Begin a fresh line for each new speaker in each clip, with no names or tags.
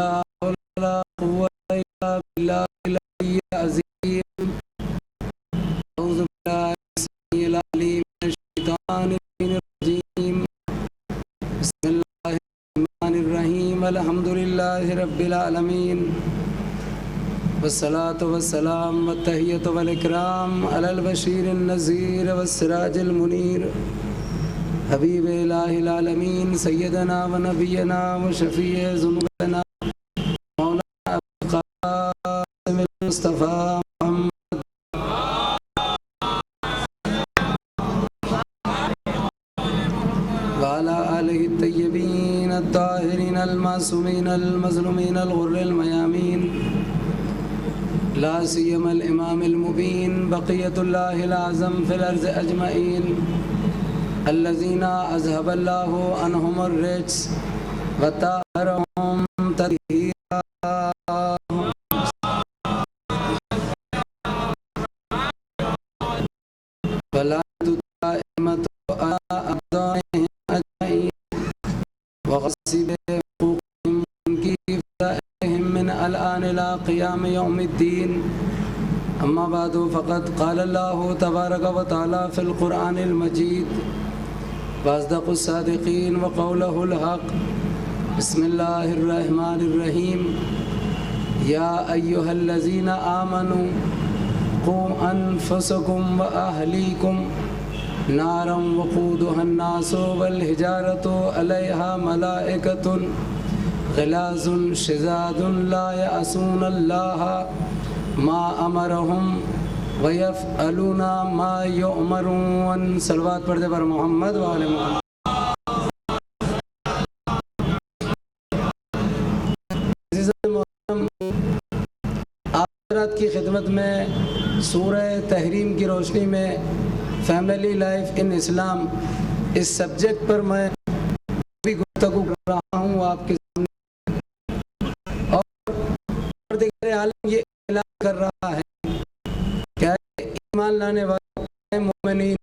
لا حول ولا قوة إلا بالله العلي العظيم. أعوذ بالله السميع العليم من الشيطان الرجيم. بسم الله الرحمن الرحيم. الحمد لله رب العالمين، والصلاة والسلام والتحية والإكرام على البشير النذير والسراج المنير حبیب الہ العالمین سیدنا و نبینا و شفیع ذنوبنا مولانا ابوالقاسم المصطفیٰ محمد وعلى آلہ الطیبین الطاہرین المعصومین المظلومین الغر المیامین، لا سیما الامام المبین بقیۃ اللہ العظم فی الارض اجمعین، الذين أذهب الله عنهم الرجس وطهرهم تطهيرا. فلا دائمة على أبدانهم أجمعين وغصب حقوقهم في فدائهم من الآن إلى قيام يوم الدين. أما بعد فقد قال الله تبارك وتعالى في القرآن المجيد واصدق الصادقين وقوله الحق. بسم الله الرحمن الرحيم. يا أيها الذين آمنوا قوا أنفسكم وأهليكم نارا وقودها الناس والحجارة عليها ملائكة غلاظ شداد لا يعصون الله ما أمرهم وَيَفْعَلُونَ مَا يُؤْمَرُونَ. صلوات پڑھتے پر محمد وعلی محمد. آپ حضرات کی خدمت میں سورہ تحریم کی روشنی میں فیملی لائف ان اسلام اس سبجیکٹ پر میں بھی گفتگو کر رہا ہوں آپ کے سامنے، اور دیگر عالم یہ اعلان کر رہا ہے ایمان لانے والے مومنین.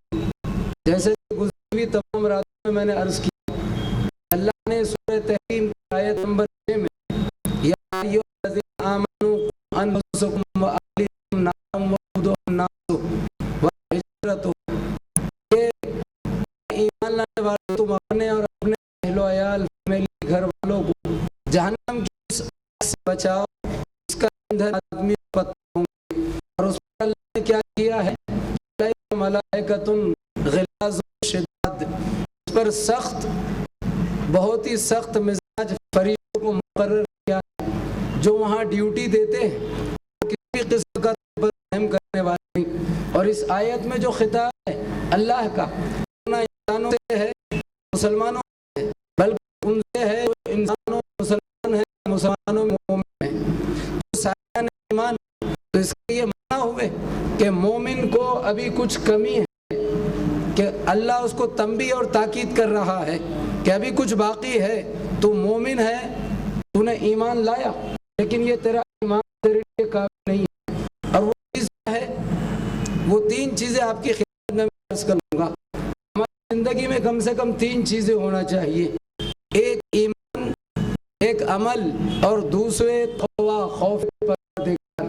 جیسے گزری ہوئی تمام راتوں میں نے عرض کیا، اللہ نے سورہ تحریم کی آیت نمبر 6 میں یا ایھا الذین آمنوا قوا انفسکم واہلیکم نارا وقودھا الناس والحجارۃ، کہ ایمان لانے والے تم اپنے اور اپنے اہل و عیال فیملی گھر والوں کو جہنم کی اس آگ سے بچاؤ اس کا ایندھن آدمی پتھر ہوں گے. اور اس پر اللہ نے کیا کیا ہے؟ ملائکۃ غلاظ شداد، اس پر سخت، بہت ہی سخت مزاج فریقوں کو مقرر کیا ہے جو وہاں ڈیوٹی دیتے ہیں، کسی بھی قسم کا رحم کرنے والے نہیں. اور اس آیت میں جو خطاب ہے اللہ کا نہ انسانوں سے ہے مسلمانوں سے ہے، بلکہ ان سے ہے جو انسانوں مسلمان ہیں، مسلمانوں میں مومن ہیں، جو سایہ ایمان. تو اس کے یہ معنی ہوئے کہ مومن کو ابھی کچھ کمی ہے، کہ اللہ اس کو تنبیہ اور تاکید کر رہا ہے کہ ابھی کچھ باقی ہے. تو مومن ہے، تو نے ایمان لایا، لیکن یہ تیرا ایمان تیرے لیے کافی نہیں ہے. اور وہ چیز ہے، وہ 3 چیزیں آپ کی خدمت میں عرض کروں گا. ہماری زندگی میں کم سے کم 3 چیزیں ہونا چاہیے، ایک ایمان، ایک عمل، اور دوسرے تقویٰ خوف پروردگار.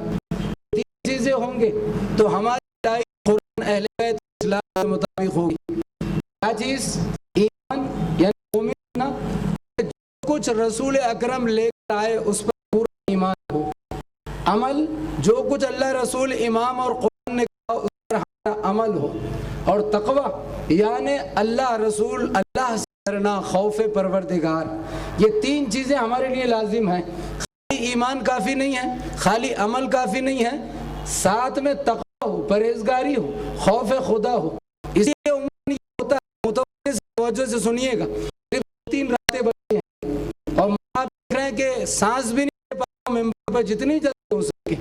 3 چیزیں ہوں گے تو ہماری لائف قرآن اہل بیت اسلام کے مطابق ہوگی. کیا چیز؟ ایمان، یعنی مومن جو کچھ رسول اکرم لے کر آئے اس پر پورا ایمان ہو. عمل، جو کچھ اللہ رسول امام اور قرآن نے کہا اس پر ہمارا عمل ہو. اور تقویٰ، یعنی اللہ رسول اللہ سے ڈرنا، خوف پروردگار. یہ 3 چیزیں ہمارے لیے لازم ہیں. خالی ایمان کافی نہیں ہے، خالی عمل کافی نہیں ہے، ساتھ میں تقویٰ ہو، پرہیزگاری ہو، خوف خدا ہو. اس لیے عموماً یہ ہوتا ہے، متوجہ سے توجہ سے سنیے گا، 3 راتیں بچی ہیں اور آپ دیکھ رہے ہیں کہ سانس بھی نہیں لے پا رہا ہوں ممبر پر. جتنی جلدی ہو سکے،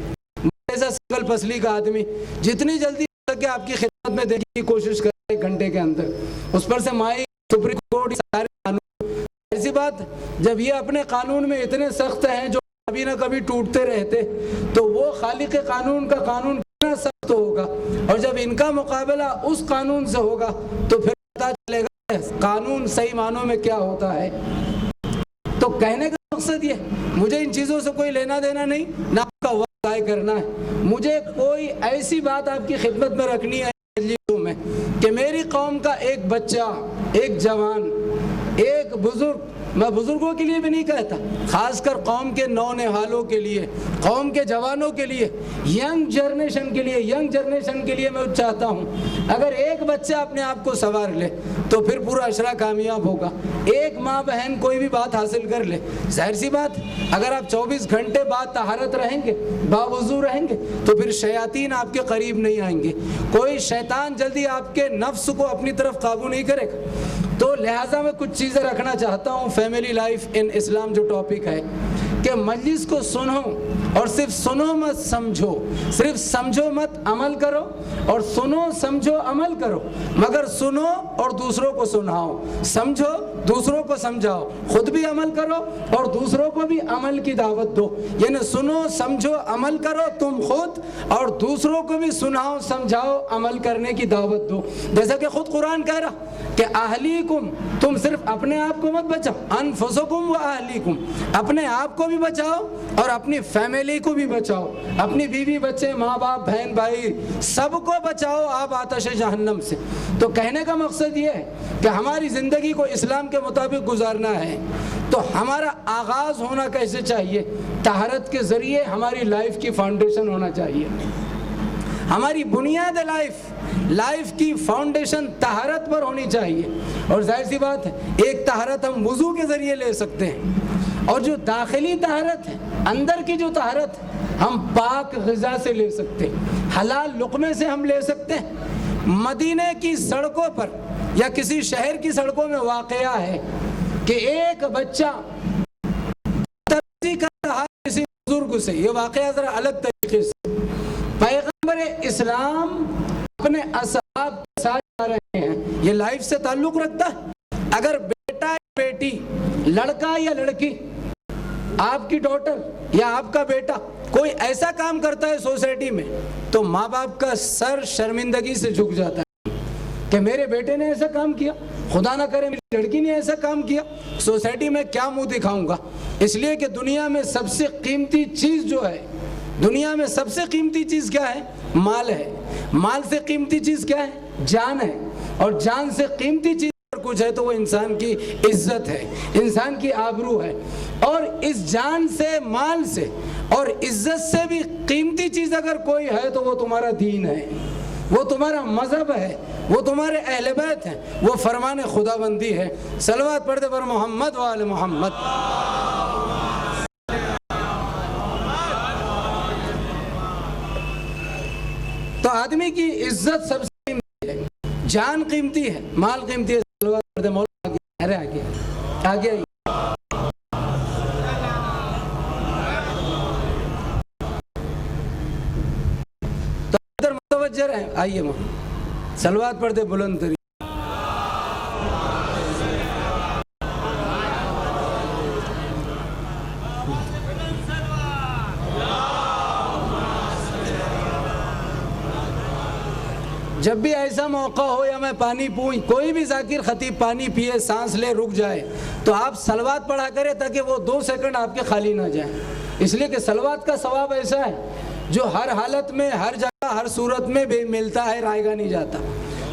ایسا سنگل پسلی کا آدمی جتنی جلدی ہو سکے آپ کی خدمت میں دینے کی کوشش کرے 1 گھنٹے کے اندر. اس پر سے مائی سپریم کورٹ سارے قانون. ایسی بات جب یہ اپنے قانون میں اتنے سخت ہیں جو کبھی نہ کبھی ٹوٹتے رہتے، تو وہ خالق قانون کا قانون کتنا سخت ہوگا. اور جب ان کا مقابلہ اس قانون سے ہوگا تو پھر پتہ چلے گا قانون صحیح معنوں میں کیا ہوتا ہے. تو کہنے کا مقصد یہ ہے مجھے ان چیزوں سے کوئی لینا دینا نہیں، نہ آپ کا وقت ضائع کرنا ہے۔ مجھے کوئی ایسی بات آپ کی خدمت میں رکھنی ہے مجلسوں میں کہ میری قوم کا ایک بچہ، ایک جوان، ایک بزرگ، میں بزرگوں کے لیے بھی نہیں کہتا، خاص کر قوم کے نونہالوں کے لیے، قوم کے جوانوں کے لیے، ینگ جنریشن کے لیے میں چاہتا ہوں اگر ایک بچہ اپنے آپ کو سنوار لے تو پھر پورا عشرہ کامیاب ہوگا۔ ایک ماں بہن کوئی بھی بات حاصل کر لے، ظاہر سی بات اگر آپ 24 گھنٹے بعد طہارت رہیں گے، باوضو رہیں گے تو پھر شیاطین آپ کے قریب نہیں آئیں گے، کوئی شیطان جلدی آپ کے نفس کو اپنی طرف قابو نہیں کرے گا۔ تو لہٰذا میں کچھ چیزیں رکھنا چاہتا ہوں، فیملی لائف ان اسلام جو ٹاپک ہے، کہ مجلس کو سنو اور صرف سنو مت سمجھو، صرف سمجھو مت عمل کرو، اور سنو سمجھو عمل کرو، مگر سنو اور دوسروں کو سناؤ، سمجھو دوسروں کو سمجھاؤ، خود بھی عمل کرو اور دوسروں کو بھی عمل کی دعوت دو، یعنی سنو سمجھو عمل کرو تم خود، اور دوسروں کو بھی سناؤ سمجھاؤ عمل کرنے کی دعوت دو۔ جیسا کہ خود قرآن کہہ رہا کہ اہلیکم، تم صرف اپنے آپ کو مت بچاؤ، انفسکم و اہلیکم، اپنے آپ کو بھی بچاؤ اور اپنی فیملی کو بھی بچاؤ، اپنی بیوی بچے ماں باپ بہن بھائی سب کو بچاؤ آپ آتش جہنم سے۔ تو کہنے کا مقصد یہ ہے کہ ہماری زندگی کو اسلام کے مطابق گزارنا ہے تو ہمارا آغاز ہونا کیسے چاہیے؟ طہارت کے ذریعے ہماری لائف کی فاؤنڈیشن ہونا چاہیے، ہماری بنیاد لائف کی فاؤنڈیشن طہارت پر ہونی چاہیے۔ اور ظاہر سی بات ہے ایک طہارت ہم وضو کے ذریعے لے سکتے ہیں، اور جو داخلی طہارت ہے، اندر کی جو طہارت ہے، ہم پاک غذا سے لے سکتے ہیں، حلال لقمے سے ہم لے سکتے ہیں۔ مدینے کی سڑکوں پر یا کسی شہر کی سڑکوں میں واقعہ ہے کہ ایک بچہ کر رہا کسی بزرگ سے، یہ واقعہ ذرا الگ طریقے سے، پیغمبر اسلام اپنے اصحاب کے ساتھ جا رہے ہیں، یہ لائف سے تعلق رکھتا ہے۔ اگر بیٹا یا بیٹی، لڑکا یا لڑکی، آپ کی ڈاٹر یا آپ کا بیٹا کوئی ایسا کام کرتا ہے سوسائٹی میں تو ماں باپ کا سر شرمندگی سے جھک جاتا ہے کہ میرے بیٹے نے ایسا کام کیا، خدا نہ کرے میری لڑکی نے ایسا کام کیا، سوسائٹی میں کیا منہ دکھاؤں گا؟ اس لیے کہ دنیا میں سب سے قیمتی چیز جو ہے، دنیا میں سب سے قیمتی چیز کیا ہے؟ مال ہے۔ مال سے قیمتی چیز کیا ہے؟ جان ہے، اور جان سے قیمتی چیز اگر کچھ ہے تو وہ انسان کی عزت ہے، انسان کی آبرو ہے۔ اور اس جان سے، مال سے اور عزت سے بھی قیمتی چیز اگر کوئی ہے تو وہ تمہارا دین ہے، وہ تمہارا مذہب ہے، وہ تمہارے اہل بیت ہیں، وہ فرمان خدا بندی ہے۔ صلوات پڑھتے پر محمد و آل محمد۔ تو آدمی کی عزت سب سے قیمتی ہے، جان قیمتی ہے، مال قیمتی ہے۔ صلوات پڑھتے مولا آگے تو ادھر متوجہ رہیں، آئیے صلوات پڑھتے بلند ترین۔ جب بھی ایسا موقع ہو یا میں پانی پوئیں، کوئی بھی ذاکر خطیب پانی پیے، سانس لے، رک جائے تو آپ صلوات پڑھا کریں تاکہ وہ 2 سیکنڈ آپ کے خالی نہ جائیں، اس لیے کہ صلوات کا ثواب ایسا ہے جو ہر حالت میں، ہر جگہ، ہر صورت میں بھی ملتا ہے، رائے گا نہیں جاتا۔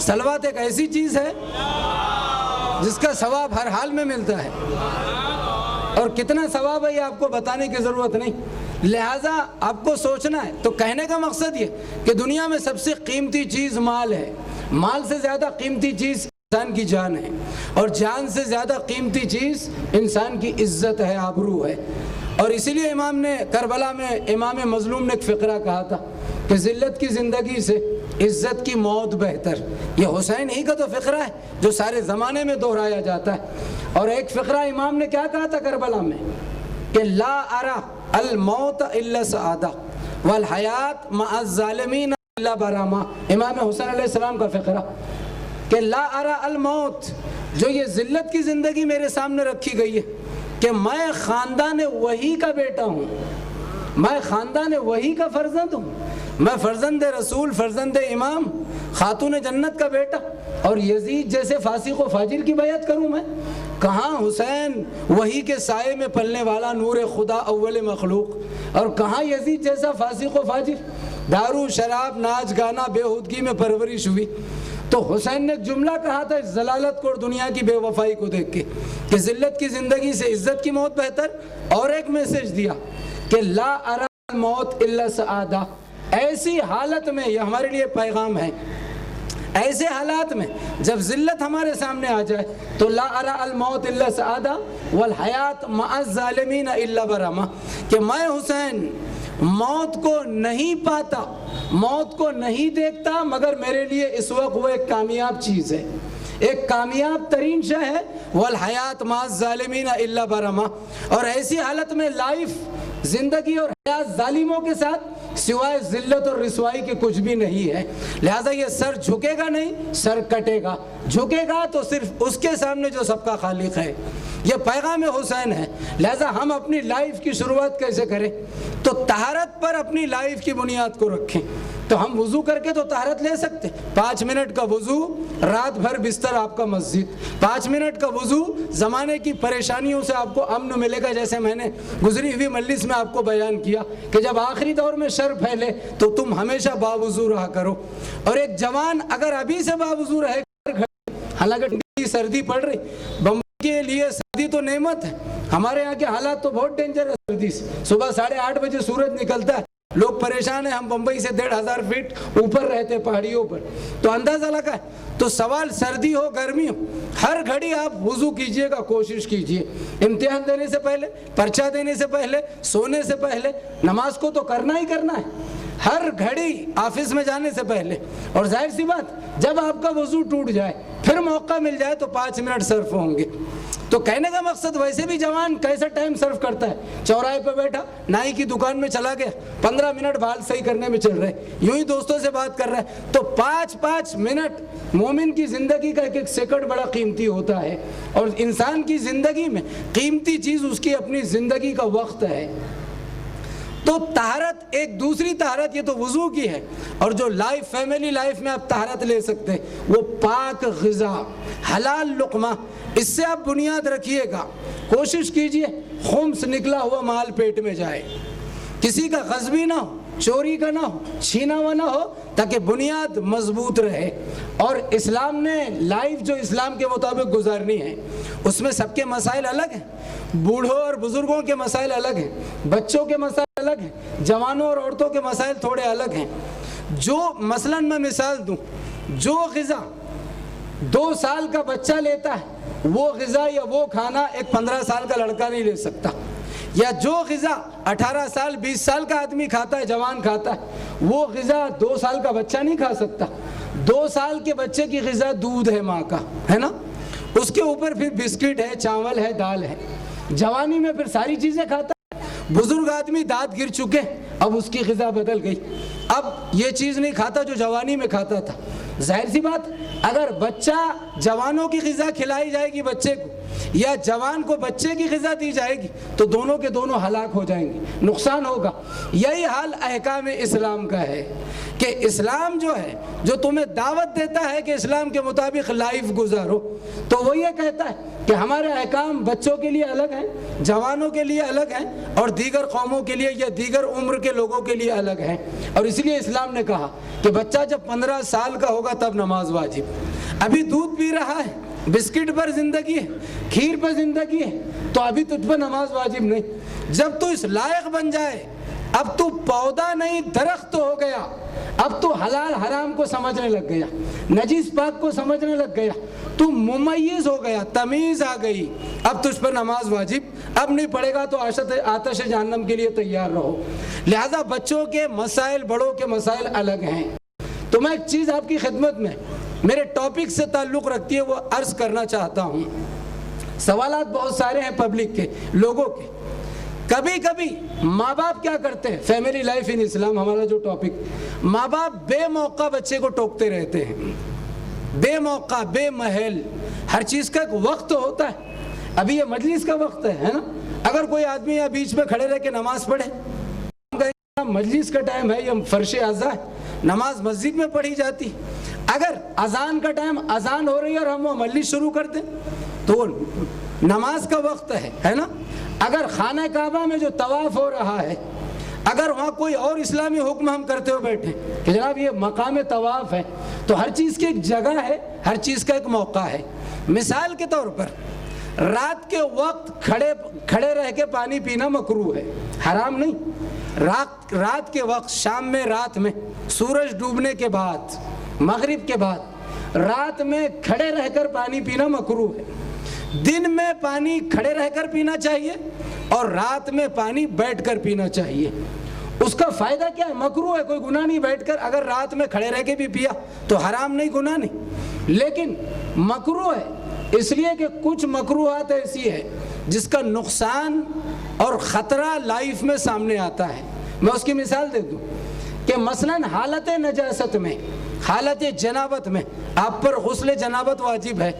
صلوات ایک ایسی چیز ہے جس کا ثواب ہر حال میں ملتا ہے، اور کتنا ثواب ہے یہ آپ کو بتانے کی ضرورت نہیں، لہٰذا آپ کو سوچنا ہے۔ تو کہنے کا مقصد یہ کہ دنیا میں سب سے قیمتی چیز مال ہے، مال سے زیادہ قیمتی چیز انسان کی جان ہے، اور جان سے زیادہ قیمتی چیز انسان کی عزت ہے، آبرو ہے۔ اور اسی لیے امام نے کربلا میں امام مظلوم نے ایک فقرہ کہا تھا کہ ذلت کی زندگی سے عزت کی موت بہتر۔ یہ حسین ہی کا تو فقرہ ہے جو سارے زمانے میں دہرایا جاتا ہے۔ اور ایک فقرہ امام نے کیا کہا تھا کربلا میں کہ لا ارى الموت الا سعادہ والحیات مع الظالمین الا براما۔ امام حسین علیہ السلام کا فقرہ کہ لا ارى الموت، جو یہ ذلت کی زندگی میرے سامنے رکھی گئی ہے کہ میں خاندان وحی کا بیٹا ہوں، میں خاندان وحی کا فرزند ہوں، میں فرزند رسول، فرزند امام، خاتون جنت کا بیٹا، اور یزید جیسے فاسق و فاجر کی بیعت کروں میں؟ کہاں حسین وہی کے سائے میں پلنے والا نور خدا اول مخلوق، اور کہاں یزید جیسا فاسق و فاجر، دارو شراب ناچ گانا بےہودگی میں پرورش ہوئی۔ تو حسین نے ایک جملہ کہا تھا اس ضلالت کو اور دنیا کی بے وفائی کو دیکھ کے کہ ذلت کی زندگی سے عزت کی موت بہتر، اور ایک میسج دیا کہ لا ارى الموت الا سعادہ۔ ایسی حالت میں، یہ ہمارے لیے پیغام ہے، ایسے حالات میں جب ذلت ہمارے سامنے آ جائے تو لا ارى الموت الا سعادہ والحیات مع الظالمین الا برحمہ، کہ میں حسین موت کو نہیں پاتا، موت کو نہیں دیکھتا، مگر میرے لیے اس وقت وہ ایک کامیاب چیز ہے، ایک کامیاب ترین شے ہے، والحیات مع الظالمین الا برحمہ۔ اور ایسی حالت میں لائف، زندگی اور حیات ظالموں کے ساتھ سوائے ذلت اور رسوائی کے کچھ بھی نہیں ہے، لہذا یہ سر جھکے گا نہیں، سر کٹے گا، جھکے گا تو صرف اس کے سامنے جو سب کا خالق ہے۔ یہ پیغام حسین ہے، لہذا ہم اپنی لائف کی شروعات کیسے کریں؟ تو طہارت پر اپنی لائف کی بنیاد کو رکھیں۔ تو ہم وضو کر کے تو طہارت لے سکتے، 5 منٹ کا وضو، رات بھر بستر آپ کا مسجد، 5 منٹ کا وضو، زمانے کی پریشانیوں سے آپ کو امن ملے گا، جیسے میں نے گزری ہوئی مجلس میں آپ کو بیان کیا کہ جب آخری دور میں شر پھیلے تو تم ہمیشہ باوضو رہا کرو۔ اور ایک جوان اگر ابھی سے باوضو رہے گا، حالانکہ سردی پڑ رہی، بمبئی کے لیے سردی تو نعمت ہے، ہمارے یہاں کے حالات تو بہت ڈینجر ہے سردی سے، صبح 8:30 بجے سورج نکلتا ہے، لوگ پریشان ہیں، ہم بمبئی سے 1500 فیٹ اوپر رہتے پہاڑیوں پر، تو اندازہ لگا ہے۔ تو سوال سردی ہو گرمی ہو، ہر گھڑی آپ وضو کیجئے گا، کوشش کیجئے، امتحان دینے سے پہلے، پرچہ دینے سے پہلے، سونے سے پہلے، نماز کو تو کرنا ہی کرنا ہے، ہر گھڑی آفس میں جانے سے پہلے۔ اور ظاہر سی بات، جب آپ کا وضو ٹوٹ جائے پھر موقع مل جائے تو 5 منٹ صرف ہوں گے۔ تو کہنے کا مقصد، ویسے بھی جوان کیسا ٹائم صرف کرتا ہے، چوراہے پہ بیٹھا، نائی کی دکان میں چلا گیا، 15 منٹ بال صحیح کرنے میں چل رہے، یوں ہی دوستوں سے بات کر رہا ہے، تو 5 منٹ مومن کی زندگی کا ایک سیکنڈ بڑا قیمتی ہوتا ہے، اور انسان کی زندگی میں قیمتی چیز اس کی اپنی زندگی کا وقت ہے۔ تو طہارت، ایک دوسری طہارت یہ تو وضو کی ہے، اور جو لائف، فیملی لائف میں آپ طہارت لے سکتے ہیں وہ پاک غذا، حلال لقمہ، اس سے آپ بنیاد رکھیے گا، کوشش کیجئے خمس نکلا ہوا مال پیٹ میں جائے، کسی کا غصبی نہ ہو، چوری کا نہ ہو، چھینا ہوا نہ ہو، تاکہ بنیاد مضبوط رہے۔ اور اسلام نے لائف جو اسلام کے مطابق گزارنی ہے، اس میں سب کے مسائل الگ ہیں، بوڑھوں اور بزرگوں کے مسائل الگ ہیں، بچوں کے مسائل الگ ہیں، جوانوں اور عورتوں کے مسائل تھوڑے الگ ہیں۔ جو مثلاً میں مثال دوں، جو غذا 2 سال کا بچہ لیتا ہے وہ غذا یا وہ کھانا ایک 15 سال کا لڑکا نہیں لے سکتا، یا جو غذا 18 سال 20 سال کا آدمی کھاتا ہے، جوان کھاتا ہے، وہ غذا 2 سال کا بچہ نہیں کھا سکتا۔ 2 سال کے بچے کی غذا دودھ ہے ماں کا، ہے نا، اس کے اوپر پھر بسکٹ ہے، چاول ہے، دال ہے، جوانی میں پھر ساری چیزیں کھاتا ہے۔ بزرگ آدمی دانت گر چکے، اب اس کی غذا بدل گئی، اب یہ چیز نہیں کھاتا جو جوانی میں کھاتا تھا۔ ظاہر سی بات، اگر بچہ جوانوں کی غذا کھلائی جائے گی بچے کو، یا جوان کو بچے کی غذا دی جائے گی، تو دونوں کے دونوں ہلاک ہو جائیں گے، نقصان ہوگا۔ یہی حال احکام اسلام کا ہے کہ اسلام جو ہے، جو تمہیں دعوت دیتا ہے کہ اسلام کے مطابق لائف گزارو، تو وہ یہ کہتا ہے کہ ہمارے احکام بچوں کے لیے الگ ہیں، جوانوں کے لیے الگ ہیں، اور دیگر قوموں کے لیے یا دیگر عمر کے لوگوں کے لیے الگ ہیں۔ اور اس لیے اسلام نے کہا کہ بچہ جب 15 سال کا ہوگا تب نماز واجب۔ ابھی دودھ پی رہا ہے، بسکٹ پر زندگی ہے، کھیر پر زندگی ہے، تو ابھی تجھ پر نماز واجب نہیں۔ جب تو اس لائق بن جائے، اب تو پودا نہیں درخت ہو گیا، اب تو حلال حرام کو سمجھنے لگ گیا، نجیس پاک کو سمجھنے لگ گیا، تو ممیز ہو گیا، تمیز آ گئی، اب تجھ پر نماز واجب، اب نہیں پڑے گا تو آتش جہنم کے لیے تیار رہو۔ لہذا بچوں کے مسائل، بڑوں کے مسائل الگ ہیں۔ تو میں ایک چیز آپ کی خدمت میں میرے ٹاپک سے تعلق رکھتی ہے وہ عرض کرنا چاہتا ہوں۔ سوالات بہت سارے ہیں پبلک کے، لوگوں کے۔ کبھی کبھی ماں باپ کیا کرتے ہیں، فیملی لائف ان اسلام ہمارا جو ٹاپک، ماں باپ بے موقع بچے کو ٹوکتے رہتے ہیں، بے موقع، بے محل، ہر چیز کا ایک وقت ہوتا ہے۔ ابھی یہ مجلس کا وقت ہے نا، اگر کوئی آدمی یا بیچ میں کھڑے رہ کے نماز پڑھے، مجلس کا ٹائم ہے، یہ فرش اعضاء ہے، نماز مسجد میں پڑھی جاتی۔ اگر اذان کا ٹائم، اذان ہو رہی ہے اور ہم وہ مجلس شروع کر دیں تو نماز کا وقت ہے نا، اگر خانہ کعبہ میں جو طواف ہو رہا ہے، اگر وہاں کوئی اور اسلامی حکم ہم کرتے ہوئے بیٹھے کہ جناب یہ مقام طواف ہے، تو ہر چیز کی ایک جگہ ہے، ہر چیز کا ایک موقع ہے۔ مثال کے طور پر رات کے وقت کھڑے رہ کے پانی پینا مکروہ ہے، حرام نہیں۔ رات کے وقت، شام میں، رات میں، سورج ڈوبنے کے بعد، مغرب کے بعد رات میں کھڑے رہ کر پانی پینا مکروہ ہے۔ دن میں پانی کھڑے رہ کر پینا چاہیے اور رات میں پانی بیٹھ کر پینا چاہیے۔ اس کا فائدہ کیا ہے؟ مکروہ ہے، کوئی گناہ نہیں۔ بیٹھ کر اگر رات میں کھڑے رہ کے بھی پیا تو حرام نہیں، گناہ نہیں، لیکن مکروہ ہے اس لیے کہ کچھ مکروہات ایسی ہے جس کا نقصان اور خطرہ لائف میں سامنے آتا ہے۔ میں اس کی مثال دے دوں کہ مثلاً حالت نجاست میں، حالت جنابت میں آپ پر غسل جنابت واجب ہے،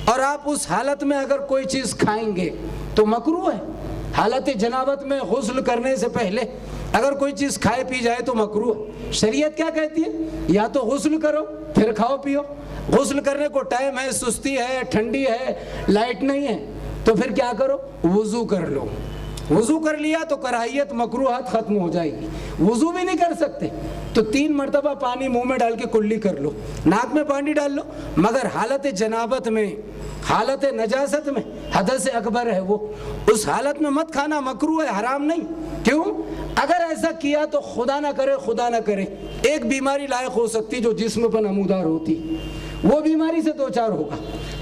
اور آپ اس حالت میں اگر کوئی چیز کھائیں گے تو مکروہ ہے۔ حالت جنابت میں غسل کرنے سے پہلے اگر کوئی چیز کھائے پی جائے تو مکروہ ہے۔ شریعت کیا کہتی ہے؟ یا تو غسل کرو پھر کھاؤ پیو۔ غسل کرنے کو ٹائم ہے، سستی ہے، ٹھنڈی ہے، لائٹ نہیں ہے، تو پھر کیا کرو؟ وضو کر لو۔ وضو کر لیا تو کراہیت، مکروہات ختم ہو جائے گی۔ وضو بھی نہیں کر سکتے تو 3 مرتبہ پانی منہ میں ڈال کے کلی کر لو، ناک میں پانی ڈال لو۔ مگر حالت جنابت میں، حالت نجاست میں حدث اکبر ہے، وہ اس حالت میں مت کھانا، مکروہ ہے، حرام نہیں۔ کیوں؟ اگر ایسا کیا تو خدا نہ کرے ایک بیماری لائق ہو سکتی جو جسم پر نمودار ہوتی، وہ بیماری سے دوچار ہوگا۔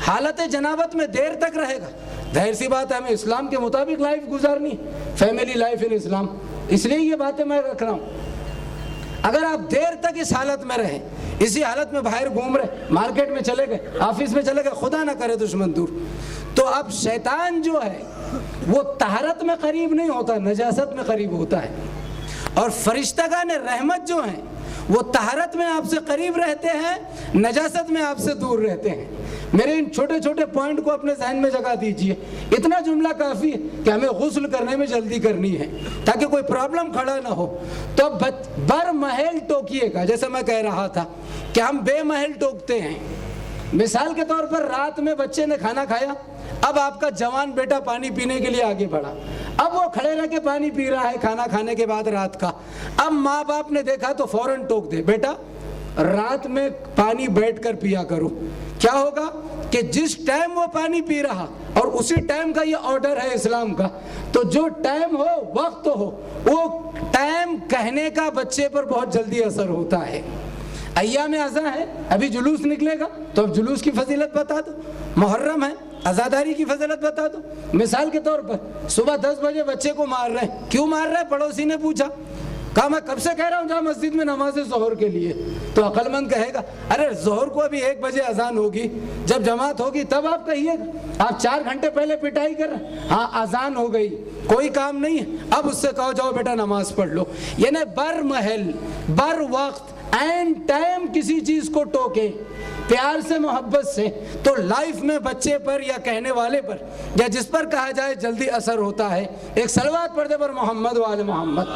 حالت جنابت میں دیر تک رہے گا، ظاہر سی بات ہے ہمیں اسلام کے مطابق لائف گزارنی، فیملی لائف ان اسلام، اس لیے یہ باتیں میں رکھ رہا ہوں۔ اگر آپ دیر تک اس حالت میں رہیں، اسی حالت میں باہر گھوم رہے، مارکیٹ میں چلے گئے، آفس میں چلے گئے، خدا نہ کرے دشمن دور، تو اب شیطان جو ہے وہ طہارت میں قریب نہیں ہوتا، نجاست میں قریب ہوتا ہے، اور فرشتگان رحمت جو ہیں وہ طہارت میں آپ سے قریب رہتے ہیں، نجاست میں آپ سے دور رہتے ہیں۔ میرے ان چھوٹے چھوٹے پوائنٹ کو اپنے ذہن میں جگہ دیجئے، اتنا جملہ کافی ہے کہ ہمیں غسل کرنے میں جلدی کرنی ہے تاکہ کوئی پرابلم کھڑا نہ ہو۔ تو بر محل ٹوکیے گا، جیسے میں کہہ رہا تھا کہ ہم بے محل ٹوکتے ہیں۔ مثال کے طور پر رات میں بچے نے کھانا کھایا، اب آپ کا جوان بیٹا پانی پینے کے لیے آگے بڑھا، اب وہ کھڑے رہ کے پانی پی رہا ہے کھانا کھانے کے بعد رات کا۔ اب ماں باپ نے دیکھا تو فوراً ٹوک دے، بیٹا رات میں پانی بیٹھ کر پیا کرو۔ کیا ہوگا کہ جس ٹائم وہ پانی پی رہا، اور اسی ٹائم کا یہ آرڈر ہے اسلام کا، تو جو ٹائم ہو، وقت ہو، وہ ٹائم کہنے کا بچے پر بہت جلدی اثر ہوتا ہے۔ ایام اذاں ہے، ابھی جلوس نکلے گا تو اب جلوس کی فضیلت بتا دو، محرم ہے عزاداری کی فضیلت بتا دو۔ مثال کے طور پر صبح 10 بجے بچے کو مار رہے ہیں، کیوں مار رہے ہیں؟ پڑوسی نے پوچھا، کہا میں کب سے کہہ رہا ہوں جا مسجد میں نماز ظہر کے لیے، تو عقل مند کہے گا ارے ظہر کو ابھی 1 بجے اذان ہوگی، جب جماعت ہوگی تب آپ کہیے گا، آپ 4 گھنٹے پہلے پٹائی کر رہے ہیں، ہاں اذان ہو گئی، کوئی کام نہیں ہے، اب اس سے کہو جاؤ بیٹا نماز پڑھ لو۔ یعنی بر محل، بر وقت، اینڈ ٹائم کسی چیز کو ٹوکے پیار سے، محبت سے، تو لائف میں بچے پر یا کہنے والے پر یا جس پر کہا جائے جلدی اثر ہوتا ہے۔ ایک صلوات پڑھ دے پر محمد وآل محمد۔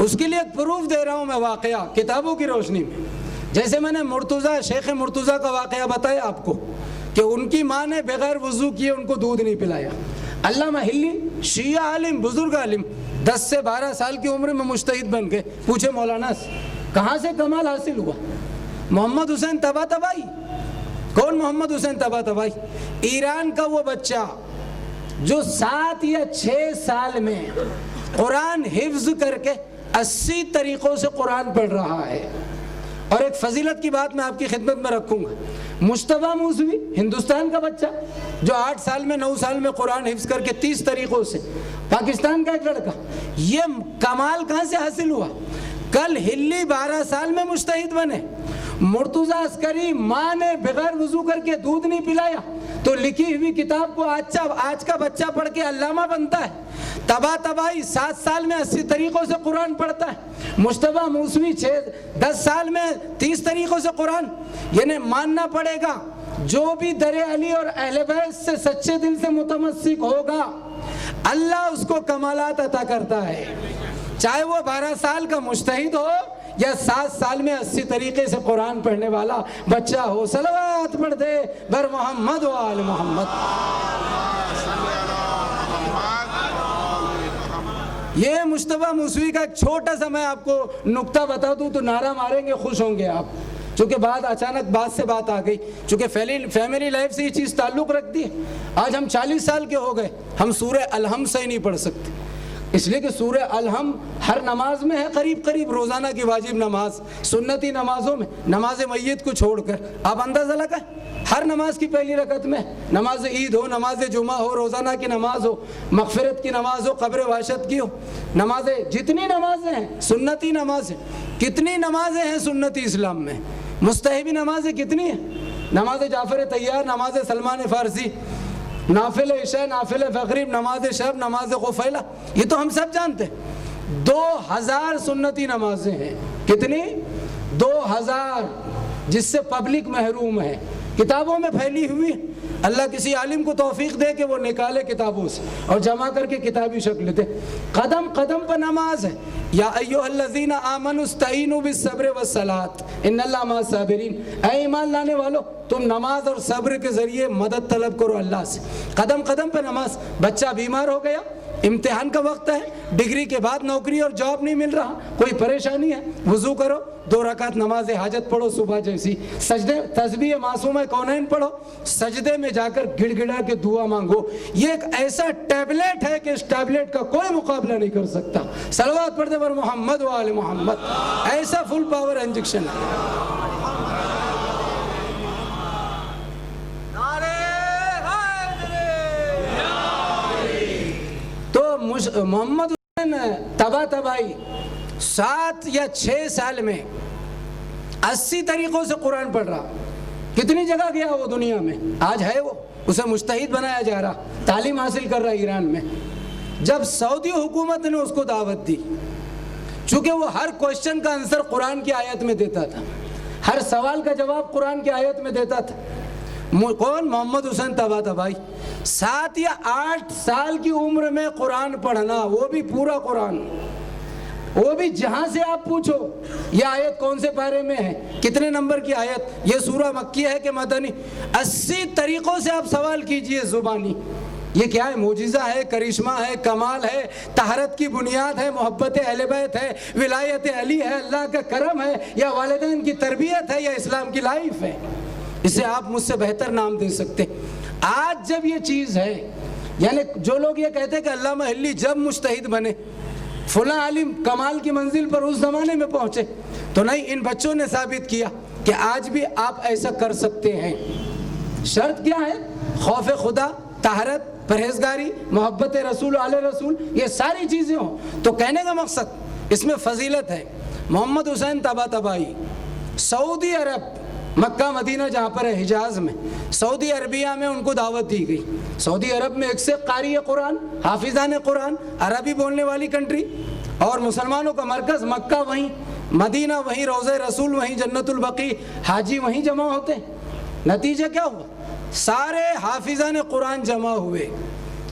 اس کے لیے ایک پروف دے رہا ہوں میں، واقعہ کتابوں کی روشنی میں۔ جیسے میں نے مرتضیٰ، شیخ مرتضیٰ کا واقعہ بتایا آپ کو کہ ان کی ماں نے بغیر وضو کیے ان کو دودھ نہیں پلایا۔ علامہ ہلی، شیعہ عالم، بزرگ عالم، 10 سے 12 سال کی عمر میں مجتہد بن گئے۔ پوچھے مولانا سے کہاں سے کمال حاصل ہوا؟ محمد حسین طباطبائی۔ کون محمد حسین طباطبائی؟ ایران کا وہ بچہ جو 7 یا 6 سال میں قرآن حفظ کر کے 80 طریقوں سے قرآن پڑھ رہا ہے۔ اور ایک فضیلت کی بات میں آپ کی خدمت میں رکھوں گا، مجتبیٰ موسوی، ہندوستان کا بچہ جو 8 سال میں 9 سال میں قرآن حفظ کر کے 30 طریقوں سے، پاکستان کا ایک لڑکا، یہ کمال کہاں سے حاصل ہوا؟ کل ہلی 12 سال میں مجتہد بنے، مرتضیٰ عسکری ماں نے بغیر وضو کر کے دودھ نہیں پلایا تو لکھی ہوئی کتاب کو آج کا بچہ پڑھ کے علامہ بنتا ہے۔ طباطبائی 7 سال میں 80 طریقوں سے قرآن پڑھتا ہے، مجتبیٰ موسوی 10 سال میں 30 طریقوں سے قرآن۔ یعنی ماننا پڑے گا جو بھی در علی اور اہل بیت سے سچے دل سے متمسک ہوگا اللہ اس کو کمالات عطا کرتا ہے، چاہے وہ 12 سال کا مجتہد ہو یا 7 سال میں 80 طریقے سے قرآن پڑھنے والا بچہ ہو. صلوات پڑھ دے بر محمد و آل محمد. یہ مجتبیٰ موسوی کا ایک چھوٹا سا میں آپ کو نکتہ بتا دوں تو نعرہ ماریں گے, خوش ہوں گے آپ. چونکہ اچانک بات سے بات آ گئی, چونکہ فیملی لائف سے یہ چیز تعلق رکھتی ہے. آج ہم 40 سال کے ہو گئے, ہم سورہ الحم سے ہی نہیں پڑھ سکتے, اس لیے کہ سورہ الحم ہر نماز میں ہے قریب روزانہ کی واجب نماز, سنتی نمازوں میں, نماز میت کو چھوڑ کر. آپ اندازہ لگائیں, ہر نماز کی پہلی رکعت میں, نماز عید ہو, نماز جمعہ ہو, روزانہ کی نماز ہو, مغفرت کی نماز ہو, قبر وحشت کی ہو, نمازیں جتنی نمازیں ہیں سنتی نمازیں, کتنی نمازیں ہیں سنتی اسلام میں, مستحبی نمازیں کتنی ہیں, نماز جعفر طیار, نماز سلمان فارسی, نافل عشاء, نافل مغرب, نماز شب, نماز غفیلہ, یہ تو ہم سب جانتے ہیں. 2000 سنتی نمازیں ہیں. کتنی؟ 2000, جس سے پبلک محروم ہے, کتابوں میں پھیلی ہوئی. اللہ کسی عالم کو توفیق دے کہ وہ نکالے کتابوں سے اور جمع کر کے کتابی شکل دے. قدم قدم پر نماز ہے. یا ایھا الذین آمنوا استعینوا بالصبر والصلاۃ ان اللہ مع الصابرین. اے ایمان لانے والو, تم نماز اور صبر کے ذریعے مدد طلب کرو اللہ سے. قدم قدم پہ نماز. بچہ بیمار ہو گیا, امتحان کا وقت ہے, ڈگری کے بعد نوکری اور جاب نہیں مل رہا, کوئی پریشانی ہے, وضو کرو, 2 رکعت نماز حاجت پڑھو صبح جیسی, سجدے تسبیح معصومہ کونین پڑھو, سجدے میں جا کر گڑ گڑا کے دعا مانگو. یہ ایک ایسا ٹیبلٹ ہے کہ اس ٹیبلٹ کا کوئی مقابلہ نہیں کر سکتا. صلوات پڑھ دے پر محمد و آل محمد. ایسا فل پاور انجیکشن ہے. تو محمد حسین طباطبائی 7 یا 6 سال میں 80 طریقوں سے قرآن پڑھ رہا. کتنی جگہ گیا وہ دنیا میں, آج ہے وہ, اسے مجتہد بنایا جا رہا, تعلیم حاصل کر رہا ایران میں. جب سعودی حکومت نے اس کو دعوت دی, چونکہ وہ ہر کوشچن کا آنسر قرآن کی آیت میں دیتا تھا, ہر سوال کا جواب قرآن کی آیت میں دیتا تھا. کون؟ محمد حسین طباطبائی. 7 یا 8 سال کی عمر میں قرآن پڑھنا, وہ بھی پورا قرآن, وہ بھی جہاں سے آپ پوچھو یہ آیت کون سے پارے میں ہے, کتنے نمبر کی آیت, یہ سورہ مکی ہے کہ مدنی, 80 طریقوں سے آپ سوال کیجئے زبانی. یہ کیا ہے؟ معجزہ ہے, کرشمہ ہے, کمال ہے, طہارت کی بنیاد ہے, محبت اہل بیت ہے, ولایت علی ہے, اللہ کا کرم ہے, یا والدین کی تربیت ہے, یا اسلام کی لائف ہے. اسے آپ مجھ سے بہتر نام دے سکتے. آج جب یہ چیز ہے, یعنی جو لوگ یہ کہتے ہیں کہ علامہ حلی جب مجتہد بنے, فلاں عالم کمال کی منزل پر اس زمانے میں پہنچے, تو نہیں, ان بچوں نے ثابت کیا کہ آج بھی آپ ایسا کر سکتے ہیں. شرط کیا ہے؟ خوف خدا, طہارت, پرہیزگاری, محبت رسول آل رسول, یہ ساری چیزیں ہوں. تو کہنے کا مقصد اس میں فضیلت ہے. محمد حسین طباطبائی سعودی عرب, مکہ مدینہ جہاں پر ہے حجاز میں, سعودی عربیہ میں ان کو دعوت دی گئی. سعودی عرب میں 1 سے قاری قرآن, حافظان قرآن, عربی بولنے والی کنٹری, اور مسلمانوں کا مرکز مکہ وہیں, مدینہ وہیں, روضہ رسول وہیں, جنت البقیع, حاجی وہیں جمع ہوتے ہیں. نتیجہ کیا ہوا؟ سارے حافظان قرآن جمع ہوئے,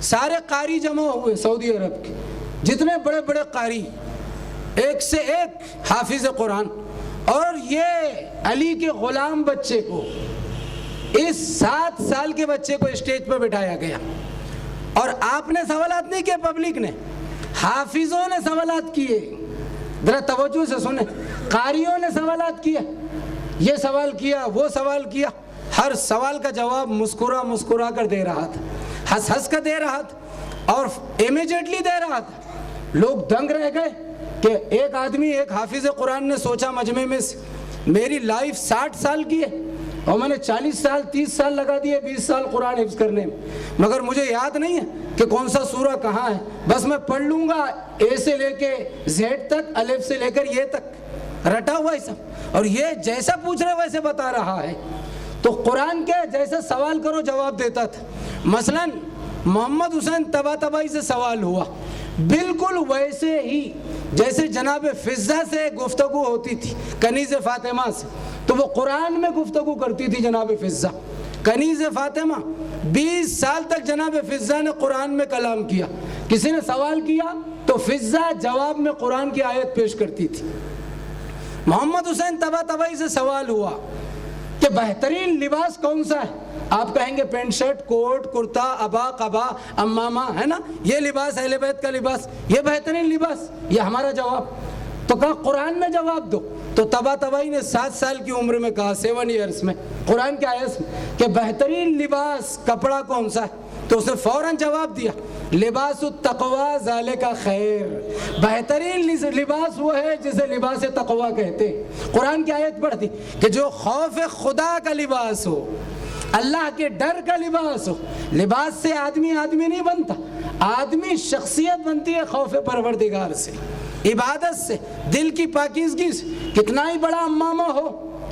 سارے قاری جمع ہوئے سعودی عرب کے, جتنے بڑے بڑے قاری, 1 سے 1 حافظ قرآن. اور یہ علی کے غلام بچے کو, اس 7 سال کے بچے کو اسٹیج پہ بٹھایا گیا, اور آپ نے سوالات نہیں کیے, پبلک نے, حافظوں نے سوالات کیے. ذرا توجہ سے سنیں, قاریوں نے سوالات کیے, یہ سوال کیا, وہ سوال کیا, ہر سوال کا جواب مسکرا کر دے رہا تھا, ہنس کر دے رہا تھا, اور امیجیٹلی دے رہا تھا. لوگ دنگ رہ گئے کہ ایک آدمی, ایک حافظ قرآن نے سوچا مجمع میں سے, میری لائف 60 سال کی ہے اور میں نے 40 سال 30 سال لگا دیے 20 سال قرآن حفظ کرنے میں, مگر مجھے یاد نہیں ہے کہ کون سا سورہ کہاں ہے, بس میں پڑھ لوں گا اے سے لے کے زیڈ تک, الف سے لے کر یہ تک, رٹا ہوا ہے سب, اور یہ جیسا پوچھ رہے ویسے بتا رہا ہے. تو قرآن کے جیسا سوال کرو جواب دیتا تھا. مثلا محمد حسین طباطبائی سے سوال ہوا, بالکل ویسے ہی جیسے جناب فضہ سے گفتگو ہوتی تھی, کنیز فاطمہ سے, تو وہ قرآن میں گفتگو کرتی تھی جناب فضہ. کنیز فاطمہ 20 سال تک جناب فضہ نے قرآن میں کلام کیا. کسی نے سوال کیا تو فضہ جواب میں قرآن کی آیت پیش کرتی تھی. محمد حسین طباطبائی سے سوال ہوا کہ بہترین لباس کون سا ہے؟ آپ کہیں گے پینٹ شرٹ، کوٹ، کرتا، ابا، قبا، امامہ، ہے نا، یہ لباس اہل بیت کا لباس، یہ بہترین لباس، یہ ہمارا جواب۔ تو کہا قرآن میں جواب دو۔ تو طباطبائی نے 7 سال کی عمر میں کہا، 7 ایئرس میں، قرآن کے آیت میں، کہ بہترین لباس کپڑا کون سا ہے؟ تو اس نے فوراً جواب دیا، لباس التقوی ذالک خیر، بہترین لباس وہ ہے جسے لباس تقوی کہتے ہیں۔ قرآن کی آیت پڑھ دی کہ جو خوف خدا کا لباس ہو، اللہ کے ڈر کا لباس ہو۔ لباس سے آدمی نہیں بنتا، آدمی شخصیت بنتی ہے خوف پروردگار سے، عبادت سے، دل کی پاکیزگی سے۔ کتنا ہی بڑا امامہ ہو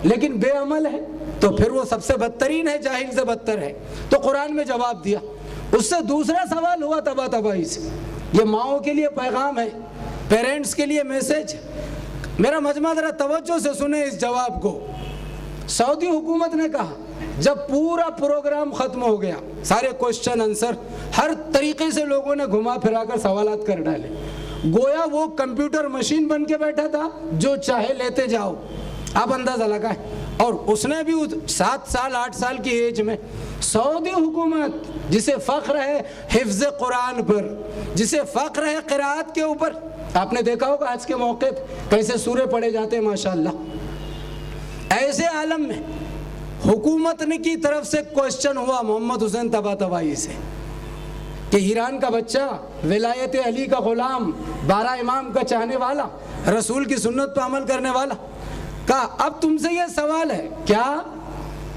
لیکن بے عمل ہے تو پھر وہ سب سے بدترین ہے، جاہل سے بدتر ہے۔ تو قرآن میں جواب دیا۔ اس سے دوسرا سوال ہوا طباطبائی سے، یہ ماؤں کے لیے پیغام ہے، پیرنٹس کے لیے میسج۔ میرا مجمع ذرا توجہ سے سنیں اس جواب کو۔ سعودی حکومت نے کہا جب پورا پروگرام ختم ہو گیا، سارے کوشچن آنسر ہر طریقے سے لوگوں نے گھما پھرا کر سوالات کر ڈالے، گویا وہ کمپیوٹر مشین بن کے بیٹھا تھا، جو چاہے لیتے جاؤ، آپ اندازہ لگائیں۔ اور اس نے بھی 7 سال 8 سال کی ایج میں، سعودی حکومت جسے فخر ہے حفظ قرآن پر، جسے فخر ہے قرآت کے اوپر، آپ نے دیکھا ہوگا آج کے موقع پہ کیسے سورے پڑھے جاتے ہیں ماشاءاللہ۔ ایسے عالم میں حکومت نے کی طرف سے کوشچن ہوا محمد حسین طباطبائی سے کہ ایران کا بچہ، ولایت علی کا غلام، 12 امام کا چاہنے والا، رسول کی سنت پہ عمل کرنے والا، کہا اب تم سے یہ سوال ہے کیا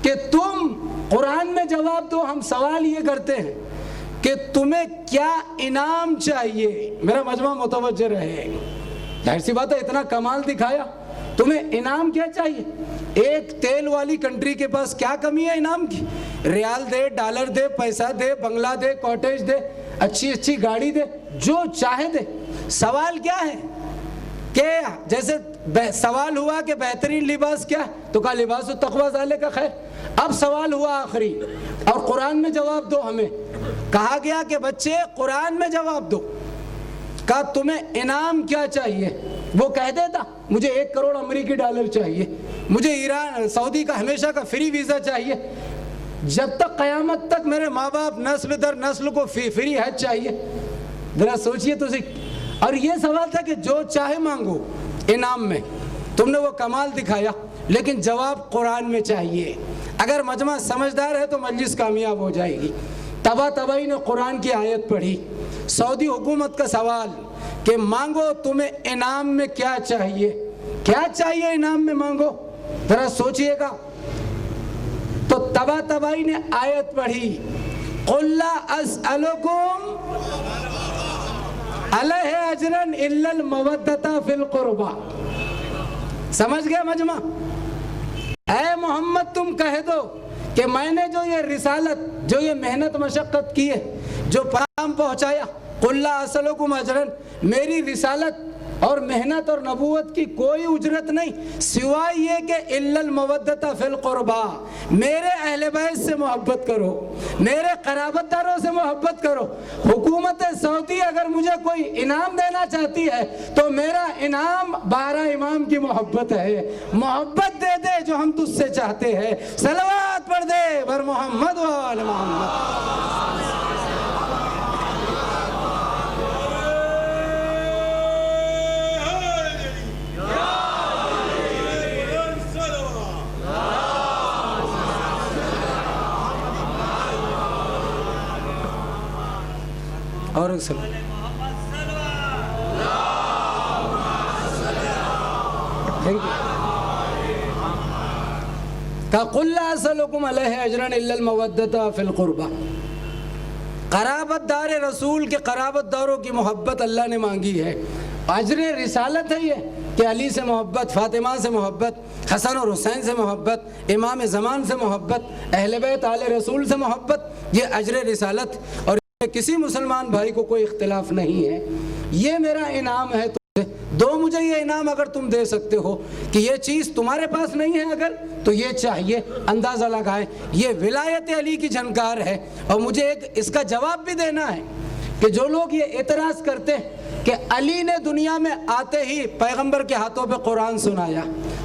کہ تم قرآن میں جواب دو، ہم سوال یہ کرتے ہیں کہ تمہیں کیا انعام چاہیے؟ میرا مجمع متوجہ رہے، ظاہر سی بات ہے اتنا کمال دکھایا، تمہیں انعام کیا چاہیے؟ ایک تیل والی کنٹری کے پاس کیا کمی ہے انعام کی؟ ریال دے، ڈالر دے، پیسہ دے، بنگلہ دے، کاٹیج دے، اچھی گاڑی دے، جو چاہے دے۔ سوال کیا ہے کہ جیسے سوال ہوا کہ بہترین لباس کیا ہے، تو کہا لباس التقوی ذالک خیر۔ اب سوال ہوا آخری، اور قرآن میں جواب دو ہمیں۔ کہا گیا کہ بچے قرآن میں جواب دو۔ کہا تمہیں انعام کیا چاہیے؟ وہ کہہ دیتا مجھے 1 کروڑ امریکی ڈالر چاہیے، مجھے ایران سعودی کا ہمیشہ کا فری ویزا چاہیے، جب تک قیامت تک میرے ماں باپ نسل در نسل کو فری حج چاہیے۔ ذرا سوچئے تو اور یہ سوال تھا کہ جو چاہے مانگو انعام میں، تم نے وہ کمال دکھایا، لیکن جواب قرآن میں چاہیے۔ اگر مجمع سمجھدار ہے تو مجلس کامیاب ہو جائے گی۔ طباطبائی نے قرآن کی آیت پڑھی، سعودی حکومت کا سوال کہ مانگو تمہیں انعام میں کیا چاہیے، کیا چاہیے انعام میں مانگو، ذرا سوچئے گا۔ تو طباطبائی نے آیت پڑھی، قُلْ لَا أَسْأَلُكُمْ عَلَيْهِ أَجْرًا إِلَّا الْمَوَدَّةَ فِي الْقُرْبَى۔ سمجھ گیا مجمع؟ اے محمد تم کہہ دو کہ میں نے جو یہ رسالت، جو یہ محنت مشقت کی ہے، جو پیغام پہنچایا، قُلْ لَا أَسْأَلُكُمْ أَجْرًا، میری رسالت اور محنت اور نبوت کی کوئی اجرت نہیں سوائے یہ کہ إِلَّا الْمَوَدَّةَ فِي الْقُرْبَى، میرے اہل بیت سے محبت کرو، میرے قرابت داروں سے محبت کرو۔ حکومت سعودی اگر مجھے کوئی انعام دینا چاہتی ہے تو میرا انعام 12 امام کی محبت ہے۔ محبت دے دے جو ہم تجھ سے چاہتے ہیں، صلوات پڑھ دے بر محمد و آل محمد۔ اور ایک سلام کہا قُلْ لَا أَسْأَلُكُمْ عَلَيْهِ أَجْرًا إِلَّا الْمَوَدَّةَ فِي الْقُرْبَى۔ قرابت دار رسول کے قرابت داروں کی محبت اللہ نے مانگی ہے۔ اجر رسالت ہے یہ کہ علی سے محبت، فاطمہ سے محبت، حسن اور حسین سے محبت، امام زمان سے محبت، اہل بیت آل رسول سے محبت، یہ اجر رسالت۔ اور کسی مسلمان بھائی کو کوئی اختلاف نہیں ہے، یہ میرا انعام ہے تم سے، دو مجھے یہ انعام اگر تم دے سکتے ہو کہ یہ چیز تمہارے پاس نہیں ہے اگر تو یہ چاہیے، اندازہ لگائیں یہ ولایت علی کی جھنکار ہے۔ اور مجھے ایک اس کا جواب بھی دینا ہے کہ جو لوگ یہ اعتراض کرتے ہیں کہ علی نے دنیا میں آتے ہی پیغمبر کے ہاتھوں پہ قرآن سنایا،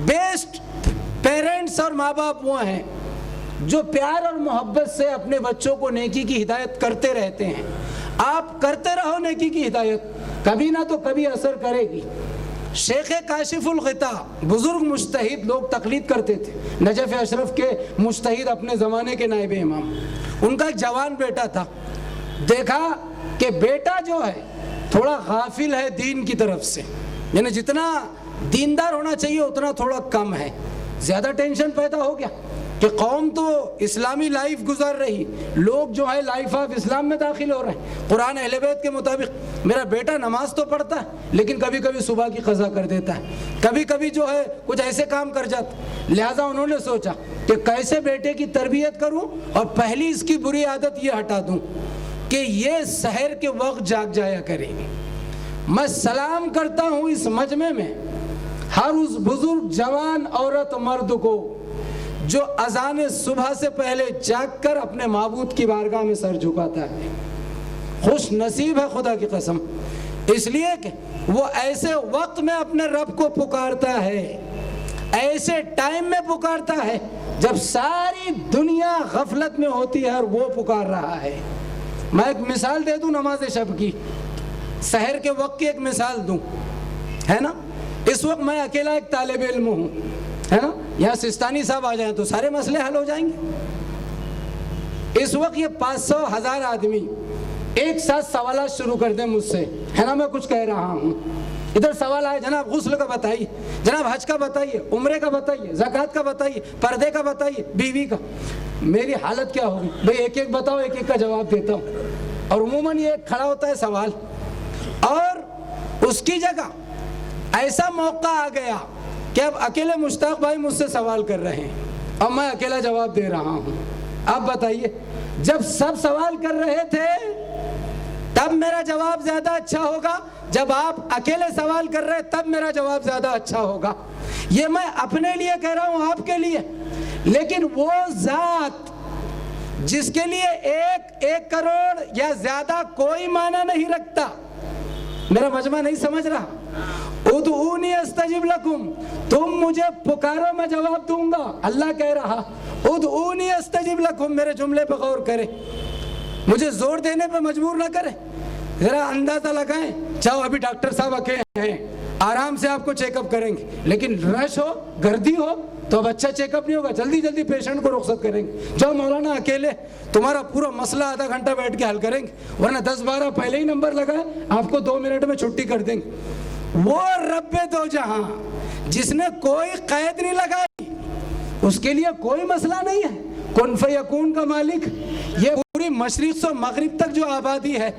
بیسٹ پیرنٹس اور ماں باپ وہ ہیں جو پیار اور محبت سے اپنے بچوں کو نیکی کی ہدایت کرتے رہتے ہیں. آپ کرتے رہو نیکی کی ہدایت, کبھی نہ تو کبھی اثر کرے گی. شیخ کاشف الغطا بزرگ مجتہد, لوگ تقلید کرتے تھے, نجف اشرف کے مجتہد, اپنے زمانے کے نائب امام. ان کا ایک جوان بیٹا تھا, دیکھا کہ بیٹا جو ہے تھوڑا غافل ہے دین کی طرف سے, یعنی جتنا دیندار ہونا چاہیے اتنا تھوڑا کم ہے. زیادہ ٹینشن پیدا ہو گیا کہ قوم تو اسلامی لائف گزار رہی, لوگ جو ہے لائف آف اسلام میں داخل ہو رہے ہیں قرآن اہل بیت کے مطابق. میرا بیٹا نماز تو پڑھتا ہے لیکن کبھی کبھی صبح کی قضا کر دیتا ہے, کبھی کبھی جو ہے کچھ ایسے کام کر جاتا. لہٰذا انہوں نے سوچا کہ کیسے بیٹے کی تربیت کروں اور پہلی اس کی بری عادت یہ ہٹا دوں کہ یہ سحر کے وقت جاگ جایا کرے گی. میں سلام کرتا ہوں اس مجمع میں ہر اس بزرگ جوان عورت مرد کو جو اذان صبح سے پہلے جاگ کر اپنے معبود کی بارگاہ میں سر جھکاتا ہے. خوش نصیب ہے خدا کی قسم, اس لیے کہ وہ ایسے وقت میں اپنے رب کو پکارتا ہے, ایسے ٹائم میں پکارتا ہے جب ساری دنیا غفلت میں ہوتی ہے اور وہ پکار رہا ہے. میں ایک مثال دے دوں نماز شب کی, سحر کے وقت کی ایک مثال دوں, ہے نا. اس وقت میں اکیلا ایک طالب علم ہوں, ہے نا, یہاں سستانی صاحب آ جائیں تو سارے مسئلے حل ہو جائیں گے. اس وقت یہ 500,000 آدمی ایک ساتھ سوالات شروع کر دیں مجھ سے, ہے نا, میں کچھ کہہ رہا ہوں, ادھر سوال آئے, جناب غسل کا بتائیے, جناب حج کا بتائیے, عمرے کا بتائیے, زکوٰۃ کا بتائیے, پردے کا بتائیے, بیوی کا. میری حالت کیا ہوگی بھئی, ایک ایک بتاؤ, ایک ایک کا جواب دیتا ہوں. اور عموماً یہ کھڑا ہوتا ہے سوال, اور اس کی جگہ ایسا موقع آ گیا کہ اب اکیلے مشتاق بھائی مجھ سے سوال کر رہے ہیں اور میں اکیلا جواب دے رہا ہوں. اب بتائیے, جب سب سوال کر رہے تھے تب میرا جواب زیادہ اچھا ہوگا, جب آپ اکیلے سوال کر رہے تب میرا جواب زیادہ اچھا ہوگا. یہ میں اپنے لیے کہہ رہا ہوں, آپ کے لیے. لیکن وہ ذات جس کے لیے 1 کروڑ یا زیادہ کوئی معنی نہیں رکھتا, میرا مجمع نہیں سمجھ رہا, ادعونی استجب لکم, تم مجھے پکارو میں جواب دوں گا. اللہ کہہ رہا ادعونی استجب لکم, میرے جملے پہ غور کرے, مجھے زور دینے پہ مجبور نہ کرے, ذرا اندازہ لگائیں. چاہو ابھی ڈاکٹر صاحب اکیلے ہیں, آرام سے آپ کو چیک اپ کریں گے, لیکن رش ہو, گردی ہو تو اب اچھا چیک اپ نہیں ہوگا, جلدی جلدی پیشنٹ کو رخصت کریں گے. جاؤ مولانا اکیلے, تمہارا پورا مسئلہ آدھا گھنٹہ بیٹھ کے حل کریں گے, ورنہ 10-12 پہلے ہی نمبر لگائے, آپ کو 2 منٹ میں چھٹی کر دیں گے. وہ رب دو جہاں جس نے کوئی قید نہیں لگائی, اس کے لیے کوئی مسئلہ نہیں ہے. کن فیکون کا مالک, یہ پوری مشرق سے مغرب تک جو آبادی ہے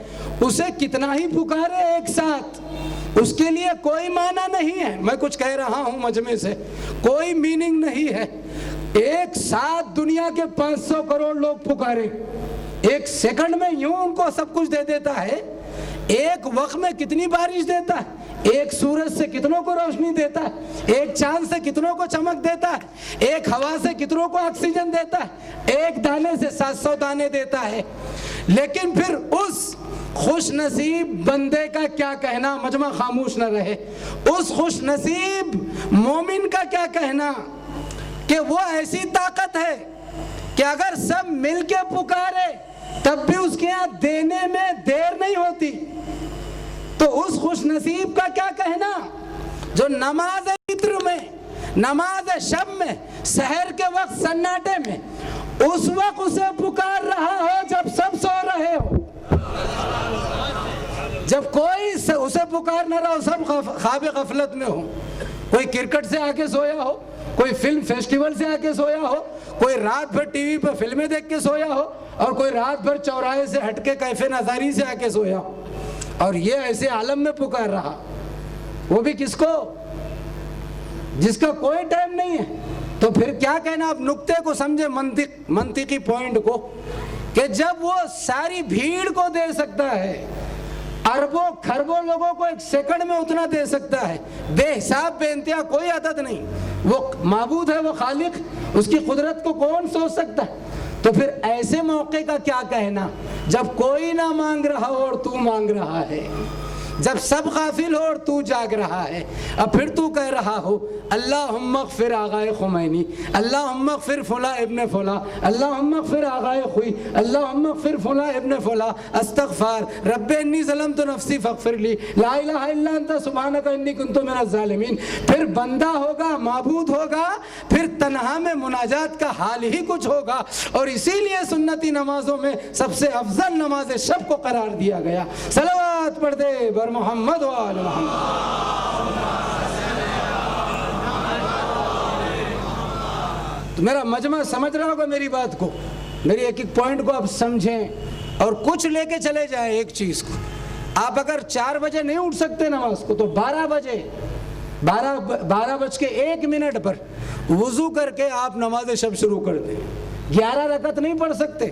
اسے کتنا ہی پکارے ایک ساتھ, اس کے لیے کوئی معنی نہیں ہے. میں کچھ کہہ رہا ہوں مجمع سے, کوئی میننگ نہیں ہے. ایک ساتھ دنیا کے 500 کروڑ لوگ پکارے, ایک سیکنڈ میں یوں ان کو سب کچھ دے دیتا ہے. ایک وقت میں کتنی بارش دیتا ہے, ایک سورج سے کتنوں کو روشنی دیتا ہے, ایک چاند سے کتنوں کو چمک دیتا ہے, ایک ہوا سے کتنوں کو آکسیجن دیتا ہے, ایک دانے سے 700 دانے دیتا ہے. لیکن پھر اس خوش نصیب بندے کا کیا کہنا, مجمع خاموش نہ رہے, اس خوش نصیب مومن کا کیا کہنا کہ وہ ایسی طاقت ہے کہ اگر سب مل کے پکارے تب بھی اس کے ہاں دینے میں دیر نہیں ہوتی. تو اس خوش نصیب کا کیا کہنا جو نماز فطر میں, نماز شب میں, سحر کے وقت سناٹے میں اس وقت اسے پکار رہا ہو جب سب سو رہے ہو, جب کوئی اسے پکار نہ رہا ہو, سب خواب غفلت میں ہو. کوئی کرکٹ سے آ کے سویا ہو, کوئی فلم فیسٹیول سے آ کے سویا ہو, کوئی رات بھر ٹی وی پہ فلمیں دیکھ کے سویا ہو, اور کوئی رات بھر چوراہے سے ہٹ کے کیفے نظاری سے آ کے سویا ہو, اور یہ ایسے عالم میں پکار رہا, وہ بھی کس کو, جس کا کوئی ٹائم نہیں ہے. تو پھر کیا کہنا, آپ نقطے کو سمجھے, منطقی پوائنٹ کو, کہ جب وہ ساری بھیڑ کو دے سکتا ہے, اربوں کھربوں لوگوں کو ایک سیکنڈ میں اتنا دے سکتا ہے, بے حساب بے انتہا, کوئی عدد نہیں. وہ معبود ہے, وہ خالق, اس کی قدرت کو کون سوچ سکتا ہے. تو پھر ایسے موقع کا کیا کہنا جب کوئی نہ مانگ رہا ہو اور تو مانگ رہا ہے, جب سب غافل ہو اور تو جاگ رہا ہے، اب پھر تو کہہ رہا ہو اللہم اغفر آغائے خمینی، اللہم اغفر فلاں ابن فلاں، اللہم اغفر آغائے خوئی، اللہم اغفر فلاں ابن فلاں، استغفار رب انی ظلمت نفسی فاغفر لی، لا الہ الا انت سبحانک انی کنت من الظالمین۔ پھر بندہ ہوگا، معبود ہوگا، پھر تنہا میں مناجات کا حال ہی کچھ ہوگا، اور اسی لیے سنتی نمازوں میں سب سے افضل نماز شب کو قرار دیا گیا۔ صلوات پڑھ دے بر محمد و آل محمد۔ تو میرا مجمع سمجھ رہا ہوگا میری بات کو، میری ایک ایک پوائنٹ کو آپ سمجھیں اور کچھ لے کے چلے جائیں۔ ایک چیز کو آپ اگر 4 بجے نہیں اٹھ سکتے نماز کو تو 12 بجے 12:01 پر وضو کر کے آپ نماز شب شروع کر دیں۔ 11 رکعت نہیں پڑھ سکتے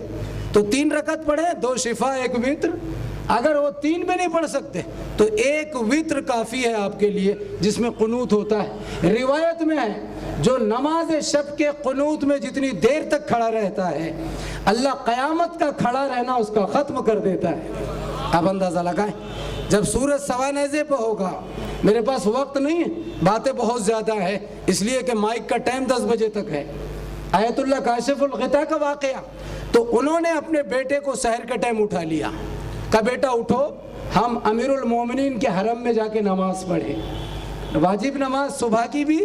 تو 3 رکعت پڑھیں، 2 شفا 1 وتر۔ اگر وہ 3 بھی نہیں پڑھ سکتے تو 1 وتر کافی ہے آپ کے لیے، جس میں قنوت ہوتا ہے۔ روایت میں ہے جو نماز شب کے قنوت میں جتنی دیر تک کھڑا رہتا ہے، اللہ قیامت کا کھڑا رہنا اس کا ختم کر دیتا ہے۔ اب اندازہ لگائیں، جب سورج سوا نیزے پہ ہوگا، میرے پاس وقت نہیں ہے، باتیں بہت زیادہ ہے، اس لیے کہ مائک کا ٹائم 10 بجے تک ہے۔ آیت اللہ کاشف الغطاء کا واقعہ، تو انہوں نے اپنے بیٹے کو سحر کے ٹائم اٹھا لیا، کہا بیٹا اٹھو، ہم امیر المومنین کے حرم میں جا کے نماز پڑھیں، واجب نماز صبح کی بھی،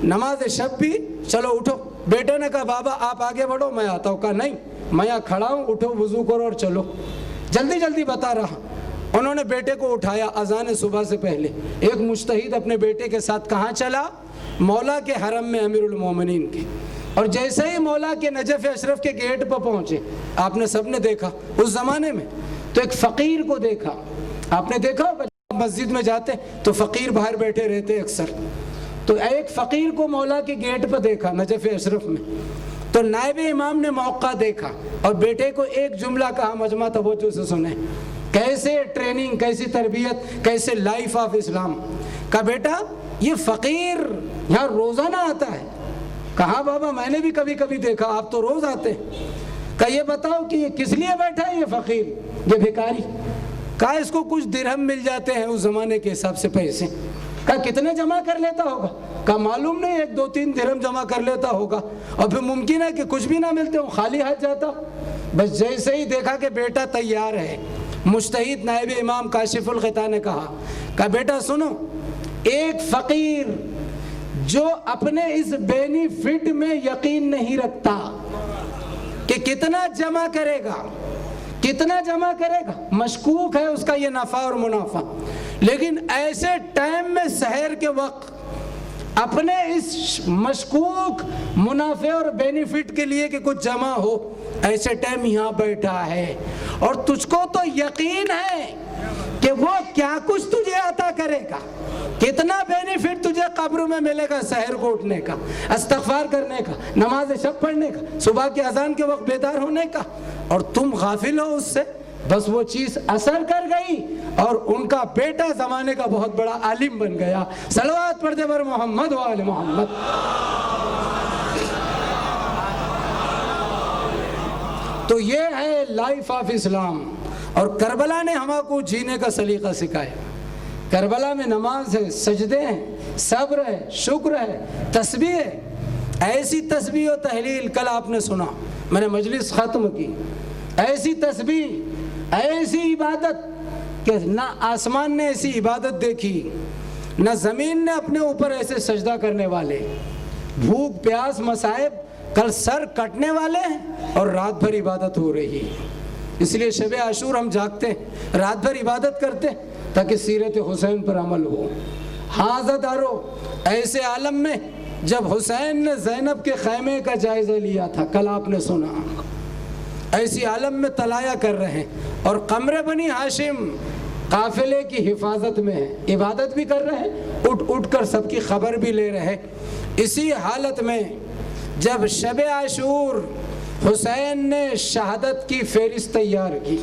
نماز شب بھی، چلو اٹھو۔ بیٹے نے کہا بابا آپ آگے بڑھو، میں آتا ہوں۔ کہا نہیں، میں یہاں کھڑا ہوں، اٹھو وضو کرو اور چلو۔ جلدی جلدی بتا رہا۔ انہوں نے بیٹے کو اٹھایا اذان صبح سے پہلے۔ ایک مجتہد اپنے بیٹے کے ساتھ کہاں چلا؟ مولا کے حرم میں، امیر المومنین کے۔ اور جیسے ہی مولا کے نجف اشرف کے گیٹ پر پہنچے، آپ نے سب نے دیکھا اس زمانے میں، تو ایک فقیر کو دیکھا۔ آپ نے دیکھا ہوگا مسجد میں جاتے تو فقیر باہر بیٹھے رہتے اکثر، تو ایک فقیر کو مولا کے گیٹ پر دیکھا نجف اشرف میں۔ تو نائب امام نے موقع دیکھا اور بیٹے کو ایک جملہ کہا، مجمع توجہ سے سنیں، کیسے ٹریننگ، کیسی تربیت، کیسے لائف آف اسلام۔ کہا بیٹا یہ فقیر یہاں روزانہ آتا ہے؟ کہا بابا میں نے بھی کبھی کبھی دیکھا، آپ تو روز آتے ہیں۔ کہا یہ بتاؤ کہ یہ کس لیے بیٹھا ہے یہ فقیر، یہ بھکاری؟ کہا اس کو کچھ درہم مل جاتے ہیں اس زمانے کے حساب سے پیسے۔ کہا کتنے جمع کر لیتا ہوگا؟ کہا معلوم نہیں، 1-2-3 درہم جمع کر لیتا ہوگا، اور پھر ممکن ہے کہ کچھ بھی نہ ملتے ہوں، خالی ہاتھ جاتا۔ بس جیسے ہی دیکھا کہ بیٹا تیار ہے، مجتہد نائب امام کاشف الغطاء نے کہا بیٹا سنو، ایک فقیر جو اپنے اس بینیفٹ میں یقین نہیں رکھتا کہ کتنا جمع کرے گا، کتنا جمع کرے گا، مشکوک ہے اس کا یہ نفع اور منافع، لیکن ایسے ٹائم میں سحر کے وقت اپنے اس مشکوک منافع اور بینیفٹ کے لیے کہ کچھ جمع ہو، ایسے ٹائم یہاں بیٹھا ہے، اور تجھ کو تو یقین ہے کہ وہ کیا کچھ تجھے عطا کرے گا، کتنا بینیفٹ تجھے قبر میں ملے گا سحر کو اٹھنے کا، استغفار کرنے کا، نماز شب پڑھنے کا، صبح کی اذان کے وقت بیدار ہونے کا، اور تم غافل ہو اس سے۔ بس وہ چیز اثر کر گئی اور ان کا بیٹا زمانے کا بہت بڑا عالم بن گیا۔ صلوات پڑھ دے بر محمد و آل محمد۔ تو یہ ہے لائف آف اسلام، اور کربلا نے ہم کو جینے کا سلیقہ سکھایا۔ کربلا میں نماز ہے، سجدے ہیں، صبر ہے، شکر ہے، تسبیح ہے، ایسی تسبیح و تحلیل کل آپ نے سنا، میں نے مجلس ختم کی، ایسی تسبیح، ایسی عبادت کہ نہ آسمان نے ایسی عبادت دیکھی، نہ زمین نے اپنے اوپر ایسے سجدہ کرنے والے، بھوک پیاس مصائب، کل سر کٹنے والے ہیں اور رات بھر عبادت ہو رہی ہے۔ اس لیے شب عاشور ہم جاگتے ہیں، رات بھر عبادت کرتے ہیں تاکہ سیرت حسین پر عمل ہو۔ حاضر دارو، ایسے عالم میں جب حسین نے زینب کے خیمے کا جائزہ لیا تھا، کل آپ نے سنا، ایسی عالم میں طلایہ کر رہے ہیں، اور قمر بنی ہاشم قافلے کی حفاظت میں ہے، عبادت بھی کر رہے ہیں، اٹھ اٹھ کر سب کی خبر بھی لے رہے۔ اسی حالت میں جب شب عاشور حسین نے شہادت کی فہرست تیار کی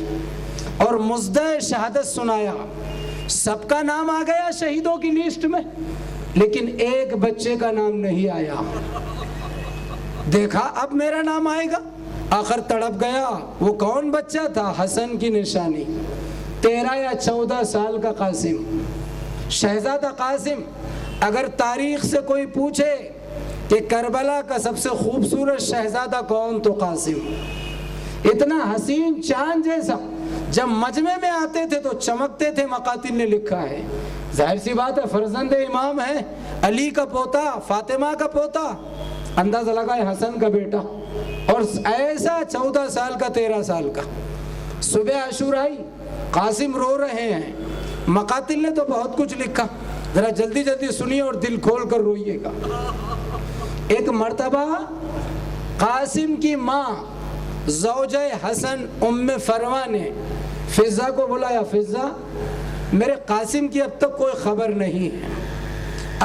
اور مزدہ شہادت سنایا، سب کا نام آ گیا شہیدوں کی لسٹ میں، لیکن ایک بچے کا نام نہیں آیا۔ دیکھا اب میرا نام آئے گا، آخر تڑپ گیا، وہ کون بچہ تھا؟ حسن کی نشانی، 13 یا 14 سال کا قاسم، شہزادہ قاسم. اگر تاریخ سے کوئی پوچھے کہ کربلا کا سب سے خوبصورت شہزادہ کون، تو قاسم. اتنا حسین چاند جیسا، جب مجمع میں آتے تھے تو چمکتے تھے. مقاتل نے لکھا ہے، ظاہر سی بات ہے فرزند امام ہے، علی کا پوتا، فاطمہ کا پوتا، اندازہ لگائے حسن کا بیٹا، اور ایسا 14 سال کا 13 سال کا. صبح عاشورائی، قاسم رو رہے ہیں. مقاتل نے تو بہت کچھ لکھا، ذرا جلدی جلدی سنیے اور دل کھول کر روئیے گا. ایک مرتبہ قاسم کی ماں زوجہ حسن ام فروا نے فضہ کو بلایا، فضہ میرے قاسم کی اب تک کوئی خبر نہیں ہے.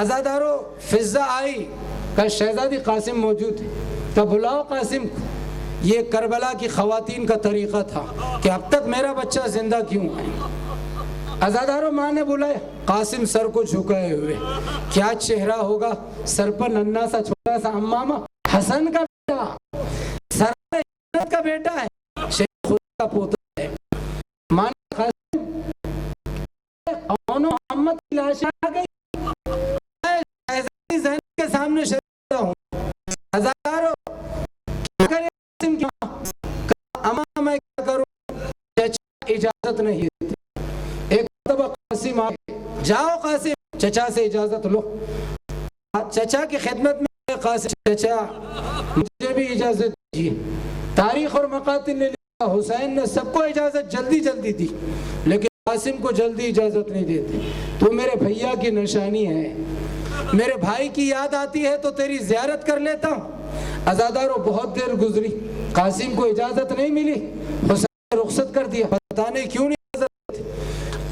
عزادارو، فضہ آئی، کہ شہزادی قاسم موجود ہے. تو بلاؤ قاسم کو. یہ کربلا کی خواتین کا طریقہ تھا کہ اب تک میرا بچہ زندہ کیوں ہے. عزادارو، ماں نے بلایا. قاسم سر کو جھکائے ہوئے، کیا چہرہ ہوگا، سر پر ننھا سا چھوٹا سا امامہ، حسن کا بیٹا، سر کا بیٹا ہے، شیخ خدا کا پوتا ہے. ماں نے قاسم محمد کی لاش آ گئی، میں شہزادی زینب کے سامنے شہزادہ ہوں. ہزاروں کیا کرے قاسم کی ماں، اماں میں کیا کروں، چچا اجازت نہیں دیتے. ایک مرتبہ قاسم آئے، جاؤ قاسم چچا سے اجازت لو. چچا کی خدمت میں قاسم، چچا مجھے بھی اجازت دیجیے. تاریخ اور مقاتل نے لکھا حسین نے سب کو اجازت جلدی جلدی دی، لیکن قاسم کو جلدی اجازت نہیں دیتے. تو میرے بھیا کی نشانی ہے، میرے بھائی کی یاد آتی ہے تو تیری زیارت کر لیتا ہوں. عزادارو، بہت دیر گزری، قاسم کو اجازت نہیں ملی. حسین نے رخصت کر دیا، پتہ نہیں کیوں نہیں اجازت دیتی.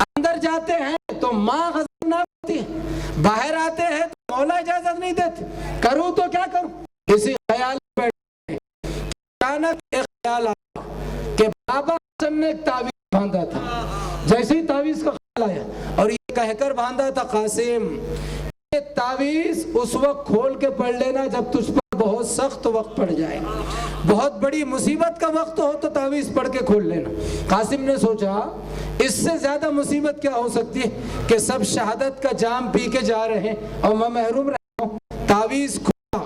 اندر جاتے ہیں تو ماں غضبناک ہوتی ہے، باہر آتے ہیں تو مولا اجازت نہیں دیتے. کروں تو کیا کروں؟ کسی خیال میں بیٹھے، اچانک ایک خیال آیا کہ بابا حسن نے ایک تعویذ باندھا تھا. جیسے ہی تعویذ کا خیال آیا اور یہ کہہ کر باندھا تھا، قاسم یہ تعویذ اس وقت کھول کے پڑھ لینا جب تجھ پر بہت سخت وقت پڑ جائے، بہت بڑی مصیبت کا وقت ہو تو تعویذ پڑھ کے کھول لینا. قاسم نے سوچا اس سے زیادہ مصیبت کیا ہو سکتی ہے کہ سب شہادت کا جام پی کے جا رہے ہیں اور میں محروم رہا ہوں. تعویذ کھولا،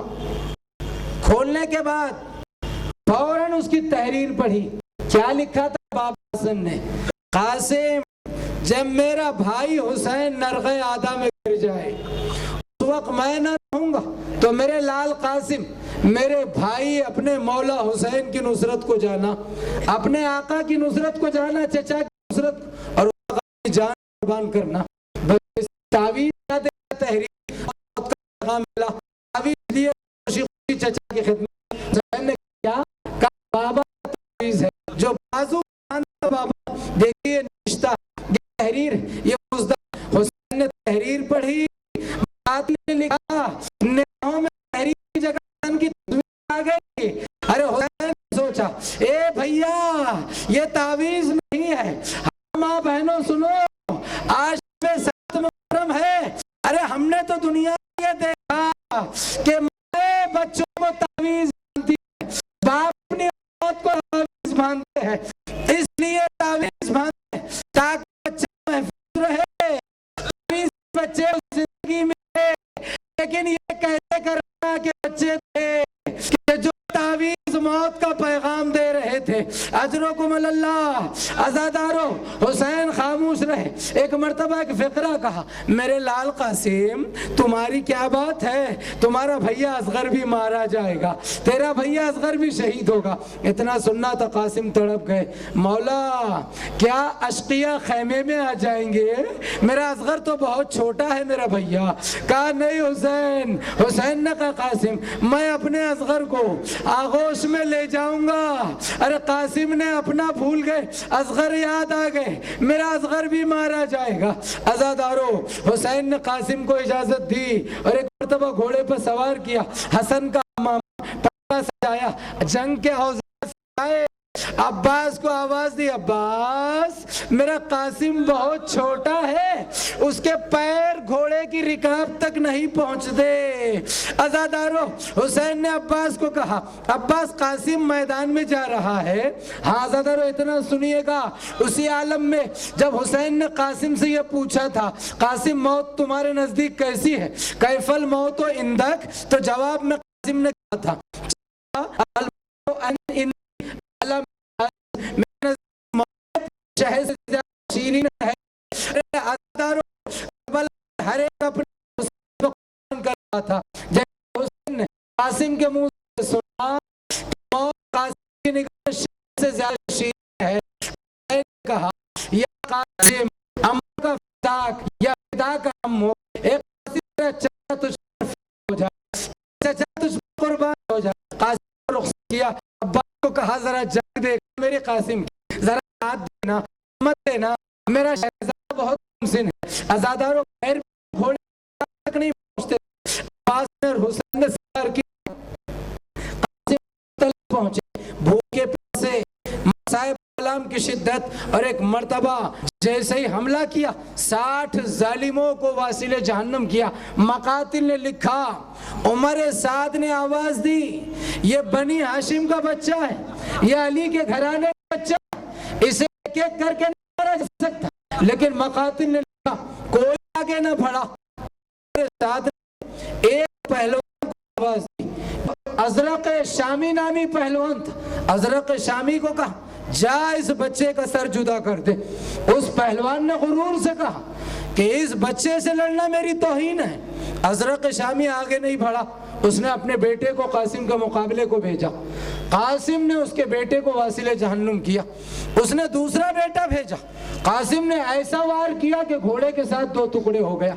کھولنے کے بعد فوراً اس کی تحریر پڑھی. کیا لکھا تھا بابا حسن نے؟ قاسم، جب میرا بھائی حسین نرغ آدھا میں گر جائے اس وقت میں نہ رہوں گا تو میرے لال قاسم، میرے بھائی اپنے مولا حسین کی نصرت کو جانا، اپنے آقا کی نصرت کو جانا، چچا کی نصرت اور آقا کی جان قربان کرنا. بس تعویذ تحریر کا پیغام ملا. تعویذ لیے خوشی چچا کی خدمت. حسین نے کیا کہا؟ بابا تعویذ ہے جو بازو بابا دیکھیے نشتہ، یہ تحریر، یہ مزدہ. حسین نے تحریر پڑھی، بات نے لکھا، نگاہوں میں تحریر کی جگہ حسن کی تصویر آ گئی. ارے حسین نے سوچا، اے بھیا یہ تعویذ نہیں ہے. ماں بہنوں سنو، آج پہ 7 محرم ہے. ارے ہم نے تو دنیا یہ دیکھا کہ ماں بچوں کو تعویذ باندھتی ہے، باپ اپنی موت کو تعویذ باندھتے ہیں. اس لیے تعویذ باندھتے ہیں تاکہ بچہ محفوظ رہے، تعویذ بچے زندگی میں. لیکن یہ کہتے کرنا کہ بچے تھے کہ جو تعویذ موت کا پیغام دے رہے تھے. اجرکم اللہ. عزادارو، حسین خاموش رہے. ایک مرتبہ ایک فقرہ کہا، میرے لال قاسم تمہاری کیا بات ہے، تمہارا بھیا اصغر بھی مارا جائے گا، تیرا بھیا اصغر بھی شہید ہوگا. اتنا سننا تھا، قاسم تڑپ گئے. مولا کیا اشقیاء خیمے میں آ جائیں گے؟ میرا اصغر تو بہت چھوٹا ہے میرا بھیا. کہا نہیں حسین. حسین نے کہا قاسم میں اپنے اصغر کو آغوش میں لے جاؤں گا. ارے قاسم نے اپنا بھول گئے، اصغر یاد آ گئے، میرا اصغر بھی مارا جائے گا. عزادارو، حسین نے قاسم کو اجازت دی اور ایک مرتبہ گھوڑے پر سوار کیا. حسن کا امامہ پگڑا سجایا، جنگ کے اوزار سجائے، عباس کو آواز دی، عباس میرا قاسم بہت چھوٹا ہے، اس کے پیر گھوڑے کی رکاب تک نہیں پہنچتے۔ عزادارو، حسین نے عباس کو کہا، عباس قاسم میدان میں جا رہا ہے۔ ہاں عزادارو اتنا سنیے گا، اسی عالم میں جب حسین نے قاسم سے یہ پوچھا تھا، قاسم موت تمہارے نزدیک کیسی ہے؟ کیف الموت عندک؟ تو جواب میں قاسم نے کہا تھا شہد سے زیادہ شیرین ہے۔ ہر ایک اپنے کو قربان کر رہا تھا۔ جب حسین نے قاسم کے منہ سے سنا موت قاسم کی نگاہ شہد سے زیادہ شیرین ہے، میں نے کہا یا قاسم اماں کا فداک یا فدا کا امو، ایک قاسم میرا چچا تجھ پر ہو جائے، چچا تجھ پر قربان ہو جائے۔ قاسم کو رخصت کیا، عباس کو کہا ذرا جنگ دیکھ میرے قاسم کی، ذرا ہاتھ دینا، مت دینا، میرا شہزادہ بہت محسن ہے۔ عزاداروں خیر گھوڑے تک نہیں پہنچتے، عباس نے اور حسین نے سفر کیا، قاسم تل پہنچے، بھوکے پیاسے، مصائب کلام کی شدت، اور ایک مرتبہ جیسے ہی حملہ کیا 60 ظالموں کو واصل جہنم کیا۔ مقاتل نے لکھا، عمر سعد نے آواز دی یہ بنی ہاشم کا بچہ ہے، یہ علی کے گھرانے کا بچہ ہے، اسے ایک ایک کر کے نہیں مارا جا سکتا، لیکن مقاتل نے لکھا کوئی آگے نہ بڑھا۔ عمر سعد نے ایک پہلوان کو آواز دی، ازرق شامی نامی پہلوان تھا، ازرق شامی کو کہا جا اس بچے کا سر جدا کر دے۔ اس پہلوان نے غرور سے کہا کہ اس بچے سے لڑنا میری توہین ہے۔ ازرق شامی آگے نہیں بڑھا، اس نے اپنے بیٹے کو قاسم کے مقابلے کو بھیجا، قاسم نے اس کے بیٹے کو واصل جہنم کیا۔ اس نے دوسرا بیٹا بھیجا، قاسم نے ایسا وار کیا کہ گھوڑے کے ساتھ 2 ٹکڑے ہو گیا۔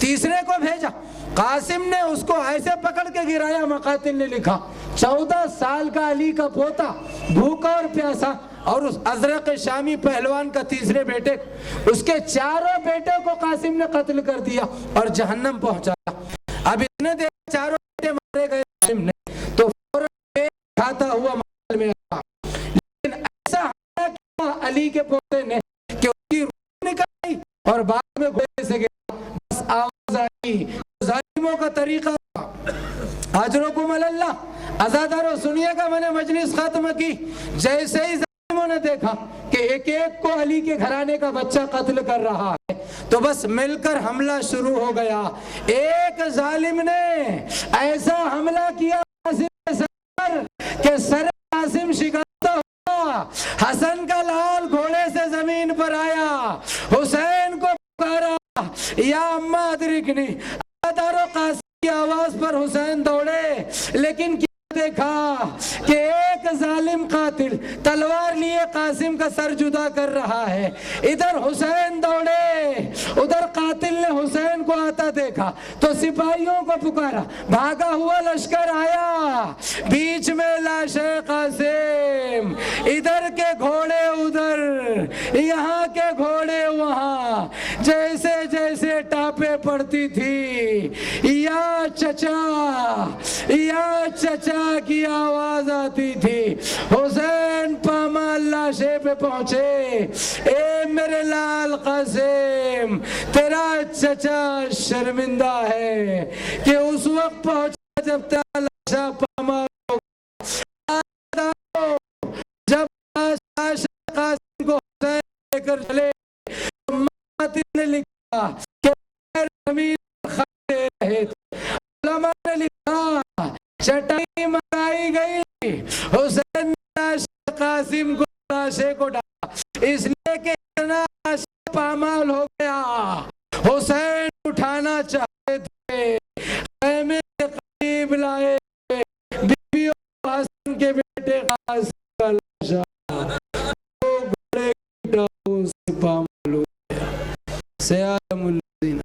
تیسرے کو بھیجا، قاسم نے اس کو ایسے پکڑ کے گرایا، مقاتل نے لکھا 14 سال کا علی کا پوتا بھوکا اور پیاسا، اور اس ازرق شامی پہلوان کا تیسرے بیٹے، اس کے 4 بیٹے کو قاسم نے قتل کر دیا اور جہنم پہنچایا۔ اب اتنے دیر 4 بیٹے مارے گئے قاسم نے تو فوراً پیٹ کھاتا ہوا محل میں آیا، لیکن ایسا حملہ کیا علی کے پوتے نے کہ اس کی روح نکل آئی اور بعد میں گھوڑے سے گیا، بس آواز آئی، ظالموں کا طریقہ تھا۔ اجرکم اللہ۔ عزادارو سنیے گا، میں نے مجلس ختم کی، جیسے ہی ظالموں نے دیکھا کہ ایک ایک کو علی کے گھرانے کا بچہ قتل کر رہا ہے تو بس مل کر حملہ شروع ہو گیا۔ ایک ظالم نے ایسا حملہ کیا کہ سر قاسم شکستہ ہوا، حسن کا لال گھوڑے سے زمین پر آیا، حسین کو پکارا یا اماں ادرکنی۔ عزادارو قاسم کی آواز پر حسین دوڑے، لیکن کیا دیکھا کہ ایک ظالم قاتل تلوار لیے قاسم کا سر جدا کر رہا ہے۔ ادھر حسین دوڑے، ادھر قاتل نے حسین کو آتا دیکھا تو سپاہیوں کو پکارا، بھاگا ہوا لشکر آیا، بیچ میں لاش قاسم، ادھر کے گھوڑے ادھر، یہاں کے گھوڑے وہاں، جیسے جیسے ٹاپے پڑتی تھی یا چچا کی آواز آتی تھی۔ حسین پامال لاشے پہ پہنچے، اے میرے لال قاسم، تیرا چچا شرمندہ ہے کہ اس وقت پہنچا جب تیرا لاشا پامال ہوگا، جب لاش قاسم کو حسین لے کر چلے تو ماتم نے لکھا کہ زمین خطے رہے تھے، علماء نے لکھا چٹائی منگائی گئی، حسین نے لاش قاسم کو لاشے کو ڈالا، اس لیے کہ اتنا لاشا پامال ہو گیا، حسین اٹھانا چاہتے تھے، خیمے کے قریب لائے بیوی حسن کے بیٹے قاسم کا لاشا، وہ گھوڑے کی ٹاؤں سے پامال ہو گیا۔ سیالم الذین